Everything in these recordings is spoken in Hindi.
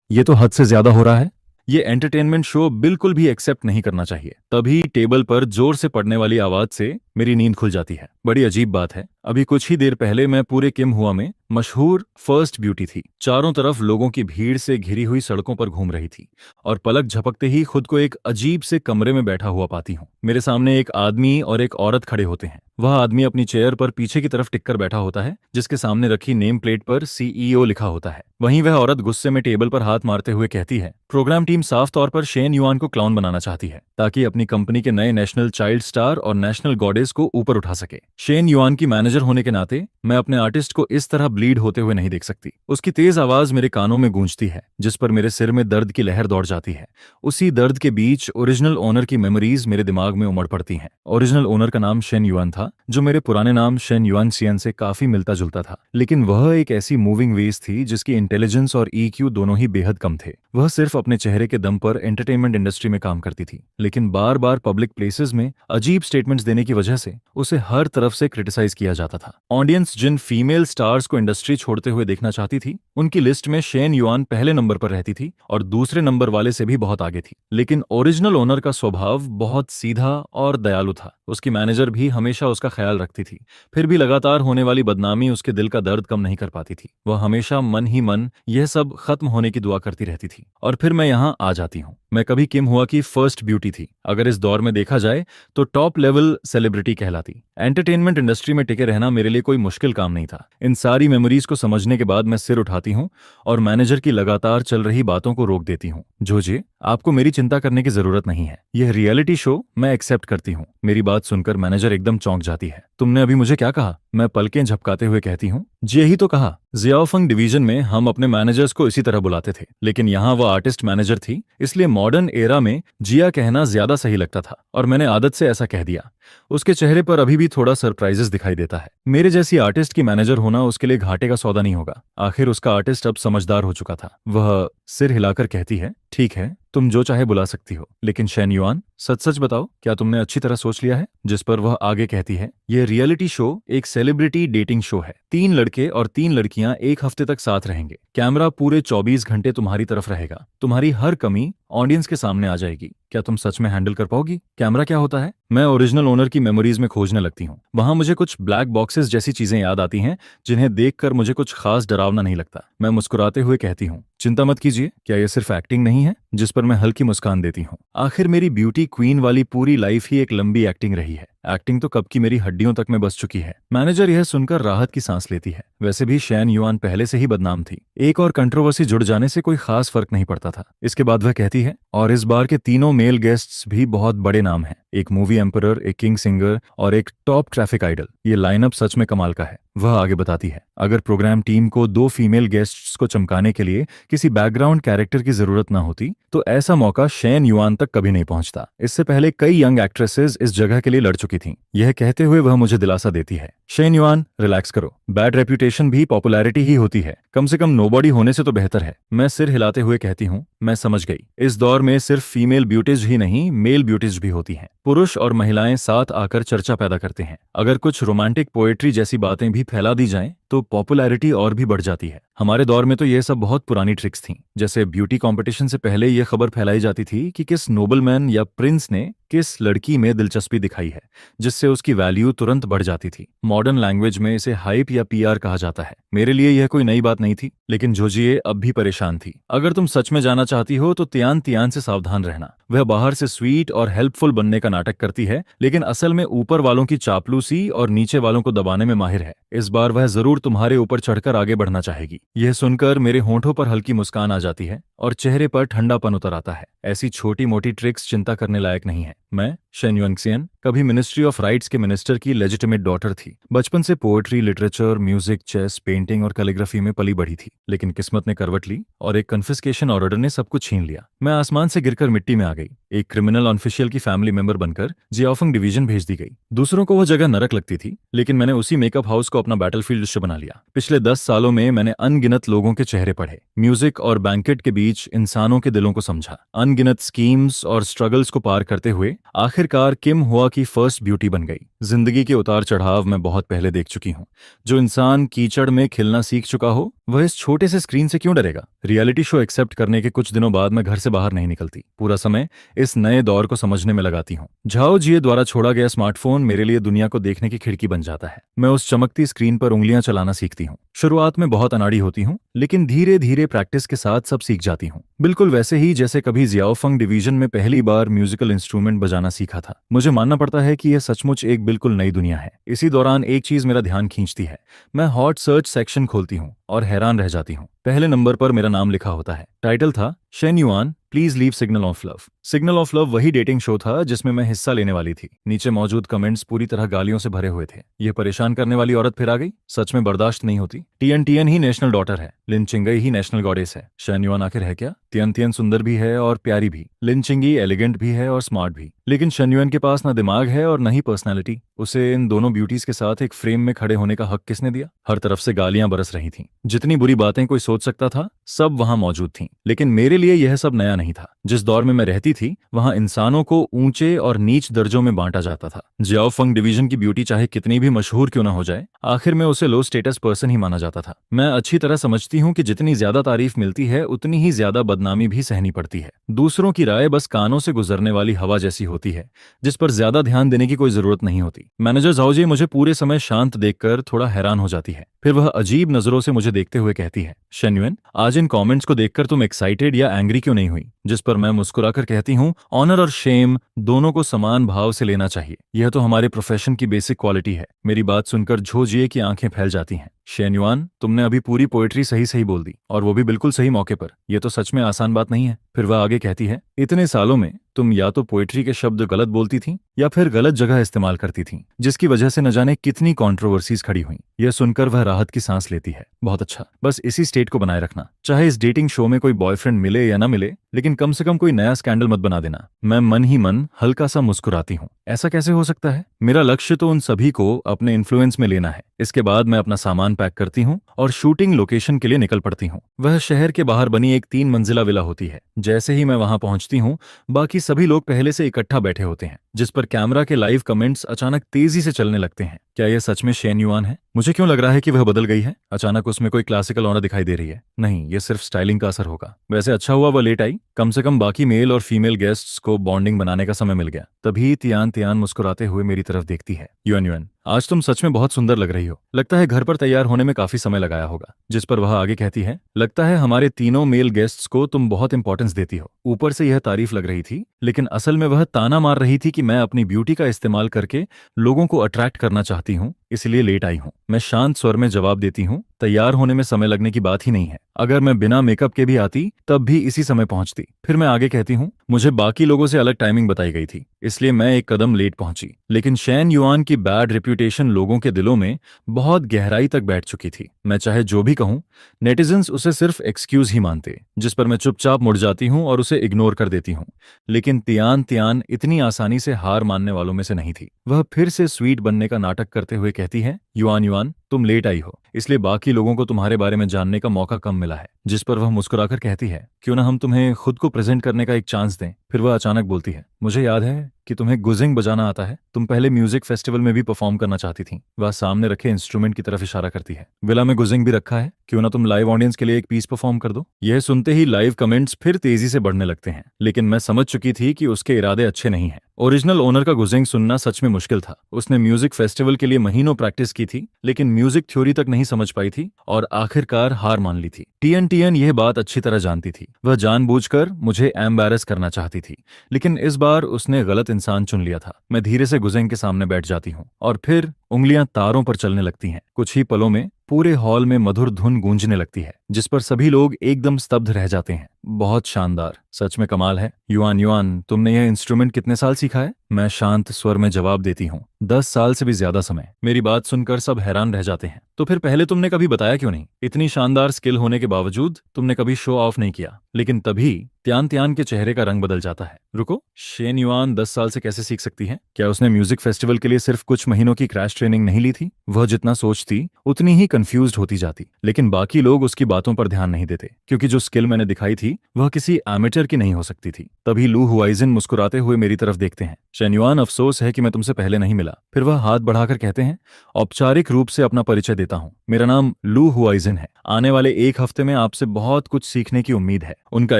ये तो हद से ज्यादा हो रहा है। ये एंटरटेनमेंट शो बिल्कुल भी एक्सेप्ट नहीं करना चाहिए। तभी टेबल पर जोर से पड़ने वाली आवाज से मेरी नींद खुल जाती है। बड़ी अजीब बात है, अभी कुछ ही देर पहले मैं पूरे किम हुआ में मशहूर फर्स्ट ब्यूटी थी। चारों तरफ लोगों की भीड़ से घिरी हुई सड़कों पर घूम रही थी और पलक झपकते ही खुद को एक अजीब से कमरे में बैठा हुआ पाती हूँ। मेरे सामने एक आदमी और एक औरत खड़े होते हैं। वह आदमी अपनी चेयर पर पीछे की तरफ टिककर बैठा होता है, जिसके सामने रखी नेम प्लेट पर सीईओ लिखा होता है। वहीं वह औरत गुस्से में टेबल पर हाथ मारते हुए कहती है, प्रोग्राम टीम साफ तौर पर शेन युआन को क्लाउन बनाना चाहती है ताकि अपनी कंपनी के नए नेशनल चाइल्ड स्टार और नेशनल गॉडेस को ऊपर उठा सके। शेन युआन की मैनेजर होने के नाते मैं अपने आर्टिस्ट को इस तरह ब्लीड होते हुए नहीं देख सकती। उसकी तेज आवाज मेरे कानों में गूंजती है, जिस पर मेरे सिर में दर्द की लहर दौड़ जाती है। उसी दर्द के बीच ओरिजिनल ओनर की मेमोरीज मेरे दिमाग में उमड़ पड़ती हैं। ओरिजिनल ओनर का नाम शेन युआन था, जो मेरे पुराने नाम शेन युआन सियन से काफी मिलता जुलता था। लेकिन वह एक ऐसी मूविंग वेस थी जिसकी इंटेलिजेंस और ईक्यू दोनों ही बेहद कम थे। वह सिर्फ अपने चेहरे के दम पर एंटरटेनमेंट इंडस्ट्री में काम करती थी, लेकिन बार बार पब्लिक प्लेसेस में अजीब स्टेटमेंट्स देने की वजह से उसे हर तरफ से क्रिटिसाइज किया जाता था। ऑडियंस जिन फीमेल स्टार्स को इंडस्ट्री छोड़ते हुए देखना चाहती थी, उनकी लिस्ट में शेन युआन पहले नंबर पर रहती थी और दूसरे नंबर वाले से भी बहुत आगे थी। लेकिन ओरिजिनल ओनर का स्वभाव बहुत सीधा और दयालु था। उसकी मैनेजर भी हमेशा उसका ख्याल रखती थी, फिर भी लगातार होने वाली बदनामी उसके दिल का दर्द कम नहीं कर पाती थी। वह हमेशा मन ही मन यह सब खत्म होने की दुआ करती रहती थी। और फिर मैं यहाँ आ जाती हूँ। मैं कभी किम हुआ की फर्स्ट ब्यूटी थी। अगर इस दौर में देखा जाए तो टॉप लेवल सेलिब्रिटी कहलाती। एंटरटेनमेंट इंडस्ट्री में टिके रहना मेरे लिए कोई मुश्किल काम नहीं था। इन सारी मेमोरीज को समझने के बाद मैं सिर उठाती हूँ और मैनेजर की लगातार चल रही बातों को रोक देती हूँ। जोजी, आपको मेरी चिंता करने की जरूरत नहीं है। यह रियलिटी शो मैं एक्सेप्ट करती हूँ। मेरी बात सुनकर मैनेजर एकदम चौंक जाती है। तुमने अभी मुझे क्या कहा? मैं पलकें झपकाते हुए कहती हूँ, जी यही तो कहा। जियाओफंग डिवीजन में हम अपने मैनेजर्स को इसी तरह बुलाते थे, लेकिन यहाँ वह आर्टिस्ट मैनेजर थी, इसलिए मॉडर्न एरा में जिया कहना ज्यादा सही लगता था और मैंने आदत से ऐसा कह दिया। उसके चेहरे पर अभी भी थोड़ा सरप्राइजेस दिखाई देता है। मेरे जैसी आर्टिस्ट की मैनेजर होना उसके लिए घाटे का सौदा नहीं होगा। आखिर उसका आर्टिस्ट अब समझदार हो चुका था। वह सिर हिलाकर कहती है, ठीक है, तुम जो चाहे बुला सकती हो, लेकिन शेन युआन, सच सच बताओ, क्या तुमने अच्छी तरह सोच लिया है? जिस पर वह आगे कहती है, यह रियलिटी शो एक सेलिब्रिटी डेटिंग शो है। 3 लड़के और 3 लड़कियां एक हफ्ते तक साथ रहेंगे। कैमरा पूरे 24 घंटे तुम्हारी तरफ रहेगा। तुम्हारी हर कमी ऑडियंस के सामने आ जाएगी। क्या तुम सच में हैंडल कर पाओगी? कैमरा क्या होता है? मैं ओरिजिनल ओनर की मेमोरीज में खोजने लगती हूँ। वहां मुझे कुछ ब्लैक बॉक्सेस जैसी चीजें याद आती हैं, जिन्हें देखकर मुझे कुछ खास डरावना नहीं लगता। मैं मुस्कुराते हुए कहती हूँ, चिंता मत कीजिए, क्या यह सिर्फ एक्टिंग नहीं है? जिस पर मैं हल्की मुस्कान देती हूँ। आखिर मेरी ब्यूटी क्वीन वाली पूरी लाइफ ही एक लंबी एक्टिंग रही है। एक्टिंग तो कब की मेरी हड्डियों तक में बस चुकी है। मैनेजर यह सुनकर राहत की सांस लेती है। वैसे भी शेन युआन पहले से ही बदनाम थी। एक और कंट्रोवर्सी जुड़ जाने से कोई खास फर्क नहीं पड़ता था। इसके बाद वह कहती है, और इस बार के तीनों मेल गेस्ट्स भी बहुत बड़े नाम हैं। एक मूवी एम्परर, एक किंग सिंगर और एक टॉप ट्रैफिक आइडल। ये लाइनअप सच में कमाल का है। वह आगे बताती है, अगर प्रोग्राम टीम को 2 फीमेल गेस्ट्स को चमकाने के लिए किसी बैकग्राउंड कैरेक्टर की जरूरत ना होती तो ऐसा मौका शेन युआन तक कभी नहीं पहुंचता। इससे पहले कई यंग एक्ट्रेसेस इस जगह के लिए लड़ चुकी थीं। यह कहते हुए वह मुझे दिलासा देती है, शेन युआन, रिलैक्स करो। बैड रेप्यूटेशन भी पॉपुलैरिटी ही होती है। कम से कम नोबॉडी होने से तो बेहतर है। मैं सिर हिलाते हुए कहती हूँ, मैं समझ गई। इस दौर में सिर्फ फीमेल ब्यूटीज ही नहीं, मेल ब्यूटीज भी होती हैं। पुरुष और महिलाएं साथ आकर चर्चा पैदा करते हैं। अगर कुछ रोमांटिक पोएट्री जैसी बातें भी फैला दी जाएं तो पॉपुलैरिटी और भी बढ़ जाती है। हमारे दौर में तो ये सब बहुत पुरानी ट्रिक्स थीं। जैसे ब्यूटी कंपटीशन से पहले यह खबर फैलाई जाती थी कि किस नोबलमैन या प्रिंस ने किस लड़की में दिलचस्पी दिखाई है, जिससे उसकी वैल्यू तुरंत बढ़ जाती थी। मॉडर्न लैंग्वेज में इसे हाइप या पीआर कहा जाता है। मेरे लिए यह कोई नई बात नहीं थी, लेकिन जोजिए अब भी परेशान थी। अगर तुम सच में जाना चाहती हो तो तियान तियान से सावधान रहना। वह बाहर से स्वीट और हेल्पफुल बनने का नाटक करती है, लेकिन असल में ऊपर वालों की चापलूसी और नीचे वालों को दबाने में माहिर है। इस बार वह जरूर तुम्हारे ऊपर चढ़कर आगे बढ़ना चाहेगी। यह सुनकर मेरे होंठों पर हल्की मुस्कान आ जाती है और चेहरे पर ठंडापन उतर आता है। ऐसी छोटी मोटी ट्रिक्स चिंता करने लायक नहीं है। मैं शेन युआन कभी मिनिस्ट्री ऑफ राइट्स के मिनिस्टर की लेजिटिमेट डॉटर थी। बचपन से poetry, literature, music, chess, painting और कैलीग्राफी में पली बढ़ी थी। लेकिन किस्मत ने करवट ली और एक कन्फिस्केशन ऑर्डर ने सब कुछ छीन लिया। मैं आसमान से गिरकर मिट्टी में आ गई। एक क्रिमिनल ऑफिशियल की फैमिली मेंबर बनकर जियाओफंग डिवीजन भेज दी गई। दूसरों को वह जगह नरक लगती थी, लेकिन मैंने उसी मेकअप हाउस को अपना बैटलफील्ड बना लिया। पिछले 10 सालों में मैंने अनगिनत लोगों के चेहरे पढ़े, म्यूजिक और बैंकेट के बीच इंसानों के दिलों को समझा। अनगिनत स्कीम्स और स्ट्रगल्स को पार करते हुए आखिरकार किम हुआ की फर्स्ट ब्यूटी बन गई। जिंदगी के उतार चढ़ाव मैं बहुत पहले देख चुकी हूँ। जो इंसान कीचड़ में खिलना सीख चुका हो वह इस छोटे से स्क्रीन से क्यों डरेगा? रियलिटी शो एक्सेप्ट करने के कुछ दिनों बाद मैं घर से बाहर नहीं निकलती। पूरा समय इस नए दौर को समझने में लगाती हूँ। झाओ जिये द्वारा छोड़ा गया स्मार्टफोन मेरे लिए दुनिया को देखने की खिड़की बन जाता है। मैं उस चमकती स्क्रीन पर उंगलियां चलाना सीखती हूँ। शुरुआत में बहुत अनाड़ी होती हूँ, लेकिन धीरे धीरे प्रैक्टिस के साथ सब सीख जाती हूँ। बिल्कुल वैसे ही जैसे कभी जियाओफंग डिवीजन में पहली बार म्यूजिकल इंस्ट्रूमेंट बजाना सीखा था। मुझे मानना पड़ता है कि यह सचमुच एक बिल्कुल नई दुनिया है। इसी दौरान एक चीज मेरा ध्यान खींचती है। मैं हॉट सर्च सेक्शन खोलती हूँ और हैरान रह जाती हूँ। पहले नंबर पर मेरा नाम लिखा होता है। टाइटल था Shane yuan please leave signal of love. Signal of love वही डेटिंग शो था जिसमें मैं हिस्सा लेने वाली थी। नीचे मौजूद कमेंट्स पूरी तरह गालियों से भरे हुए थे। यह परेशान करने वाली औरत फिर आ गई। सच में बर्दाश्त नहीं होती। टियन टियन ही नेशनल डॉटर है, लिन चिंगई ही नेशनल गॉडेस है। शेन युआन आखिर है क्या? तियन तियन सुंदर भी है और प्यारी भी। लिन चिंगी एलिगेंट भी है और स्मार्ट भी। लेकिन शेन युआन के पास न दिमाग है और न ही पर्सनैलिटी। उसे इन दोनों ब्यूटीज के साथ एक फ्रेम में खड़े होने का हक किसने दिया? हर तरफ से गालियां बरस रही थीं। जितनी बुरी बातें कोई सोच सकता था सब वहां मौजूद थीं। लेकिन मेरे लिए यह सब नया नहीं था। जिस दौर में मैं रहती थी वहां इंसानों को ऊंचे और नीच दर्जों में बांटा जाता था। जियाओफंग डिवीजन की ब्यूटी चाहे कितनी भी मशहूर क्यों न हो जाए, आखिर में उसे लो स्टेटस पर्सन ही माना जाता था। मैं अच्छी तरह समझती हूँ कि जितनी ज्यादा तारीफ मिलती है उतनी ही ज्यादा बदनामी भी सहनी पड़ती है। दूसरों की राय बस कानों से गुजरने वाली हवा जैसी होती है, जिस पर ज्यादा ध्यान देने की कोई जरूरत नहीं होती। मैनेजर झाओजी मुझे पूरे समय शांत देखकर थोड़ा हैरान हो जाती है। फिर वह अजीब नजरों से मुझे देखते हुए कहती है, शेन युआन, आज इन कमेंट्स को देखकर तुम एक्साइटेड या एंग्री क्यों नहीं हुई? जिस पर मैं मुस्कुराकर कहती हूँ, ऑनर और शेम दोनों को समान भाव से लेना चाहिए। यह तो हमारे प्रोफेशन की बेसिक क्वालिटी है। मेरी बात सुनकर झो जिये की आंखें फैल जाती हैं। शेन युआन, तुमने अभी पूरी पोएट्री सही सही बोल दी, और वो भी बिल्कुल सही मौके पर। यह तो सच में आसान बात नहीं है। फिर वह आगे कहती है, इतने सालों में तुम या तो पोएट्री के शब्द गलत बोलती थीं या फिर गलत जगह इस्तेमाल करती थीं, जिसकी वजह से न जाने कितनी कंट्रोवर्सीज खड़ी हुई। यह सुनकर वह राहत की सांस लेती है। बहुत अच्छा, बस इसी स्टेट को बनाए रखना। चाहे इस डेटिंग शो में कोई बॉयफ्रेंड मिले या ना मिले, लेकिन कम से कम कोई नया स्कैंडल मत बना देना। मैं मन ही मन हल्का सा मुस्कुराती हूँ। ऐसा कैसे हो सकता है? मेरा लक्ष्य तो उन सभी को अपने इन्फ्लुएंस में लेना है। इसके बाद मैं अपना सामान पैक करती हूँ और शूटिंग लोकेशन के लिए निकल पड़ती हूँ। वह शहर के बाहर बनी एक 3 मंजिला विला होती है। जैसे ही मैं वहां पहुंचती हूँ, बाकी सभी लोग पहले से इकट्ठा बैठे होते हैं, जिस पर कैमरा के लाइव कमेंट्स अचानक तेजी से चलने लगते हैं। क्या यह सच में शेन युआन है? मुझे क्यों लग रहा है कि वह बदल गई है? अचानक उसमें कोई क्लासिकल ऑनर दिखाई दे रही है। नहीं, ये सिर्फ स्टाइलिंग का असर होगा। वैसे अच्छा हुआ वह लेट आई। कम से कम बाकी मेल और फीमेल गेस्ट्स को बॉन्डिंग बनाने का समय मिल गया। तभी तियान तियान मुस्कुराते हुए मेरी तरफ देखती है। युआन युआन, आज तुम सच में बहुत सुंदर लग रही हो। लगता है घर पर तैयार होने में काफी समय लगाया होगा। जिस पर वह आगे कहती है, लगता है हमारे तीनों मेल गेस्ट्स को तुम बहुत इंपॉर्टेंस देती हो। ऊपर से यह तारीफ लग रही थी, लेकिन असल में वह ताना मार रही थी कि मैं अपनी ब्यूटी का इस्तेमाल करके लोगों को अट्रैक्ट करना चाहती हूँ, इसलिए लेट आई हूँ। मैं शांत स्वर में जवाब देती हूँ, तैयार होने में समय लगने की बात ही नहीं है। अगर मैं बिना मेकअप के भी आती तब भी इसी समय पहुंचती। फिर मैं आगे कहती हूँ, मुझे बाकी लोगों से अलग टाइमिंग बताई गई थी, इसलिए मैं एक कदम लेट पहुंची। लेकिन शेन युआन की बैड रेप्यूटेशन लोगों के दिलों में बहुत गहराई तक बैठ चुकी थी। मैं चाहे जो भी कहूँ, नेटिजन्स उसे सिर्फ एक्सक्यूज ही मानते, जिस पर मैं चुपचाप मुड़ जाती हूँ और उसे इग्नोर कर देती हूँ। लेकिन तियान तियान इतनी आसानी से हार मानने वालों में से नहीं थी। वह फिर से स्वीट बनने का नाटक करते हुए कहती है, युआन युआन, तुम लेट आई हो, इसलिए बाकी लोगों को तुम्हारे बारे में जानने का मौका कम मिला है। जिस पर वह मुस्कुराकर कहती है, क्यों ना हम तुम्हें खुद को प्रेजेंट करने का एक चांस दें। फिर वह अचानक बोलती है, मुझे याद है कि तुम्हें गुजिंग बजाना आता है। तुम पहले म्यूजिक फेस्टिवल में भी परफॉर्म करना चाहती थी। वह सामने रखे इंस्ट्रूमेंट की तरफ इशारा करती है। विला में गुजिंग भी रखा है, क्यों ना तुम लाइव ऑडियंस के लिए एक पीस परफॉर्म कर दो। यह सुनते ही लाइव कमेंट्स फिर तेजी से बढ़ने लगते हैं, लेकिन मैं समझ चुकी थी कि उसके इरादे अच्छे नहीं हैं। ओरिजिनल ओनर का गुजिंग सुनना सच में मुश्किल था। उसने म्यूजिक फेस्टिवल के लिए महीनों प्रैक्टिस की थी, लेकिन म्यूजिक थ्योरी तक नहीं समझ पाई थी और आखिरकार हार मान ली थी। टीएन टीएन यह बात अच्छी तरह जानती थी। वह जानबूझकर मुझे एम्बैरस करना चाहती थी, लेकिन इस बार उसने गलत इंसान चुन लिया था। मैं धीरे से गुजिंग के सामने बैठ जाती हूँ और फिर उंगलियां तारों पर चलने लगती हैं। कुछ ही पलों में पूरे हॉल में मधुर धुन गूंजने लगती है, जिस पर सभी लोग एकदम स्तब्ध रह जाते हैं। बहुत शानदार, सच में कमाल है। युआन युआन, तुमने यह इंस्ट्रूमेंट कितने साल सीखा है? मैं शांत स्वर में जवाब देती हूँ, 10 साल से भी ज्यादा समय। मेरी बात सुनकर सब हैरान रह जाते हैं। तो फिर पहले तुमने कभी बताया क्यों नहीं? इतनी शानदार स्किल होने के बावजूद तुमने कभी शो ऑफ नहीं किया। लेकिन तभी त्यान त्यान के चेहरे का रंग बदल जाता है। रुको, शेन युआन 10 साल से कैसे सीख सकती है? क्या उसने म्यूजिक फेस्टिवल के लिए सिर्फ कुछ महीनों की क्रैश ट्रेनिंग नहीं ली थी? वह जितना सोचती उतनी ही कंफ्यूज्ड होती जाती, लेकिन बाकी लोग उसकी बातों पर ध्यान नहीं देते, क्योंकि जो स्किल मैंने दिखाई थी वह किसी एमेटर की नहीं हो सकती थी। तभी लू हुआइजिन मुस्कुराते हुए मेरी तरफ देखते हैं। शेन युआन, अफसोस है कि मैं तुमसे पहले नहीं मिला। फिर वह हाथ बढ़ाकर कहते हैं, औपचारिक रूप से अपना परिचय देता हूँ, मेरा नाम लू हुआइजिन है। आने वाले एक हफ्ते में आपसे बहुत कुछ सीखने की उम्मीद है। उनका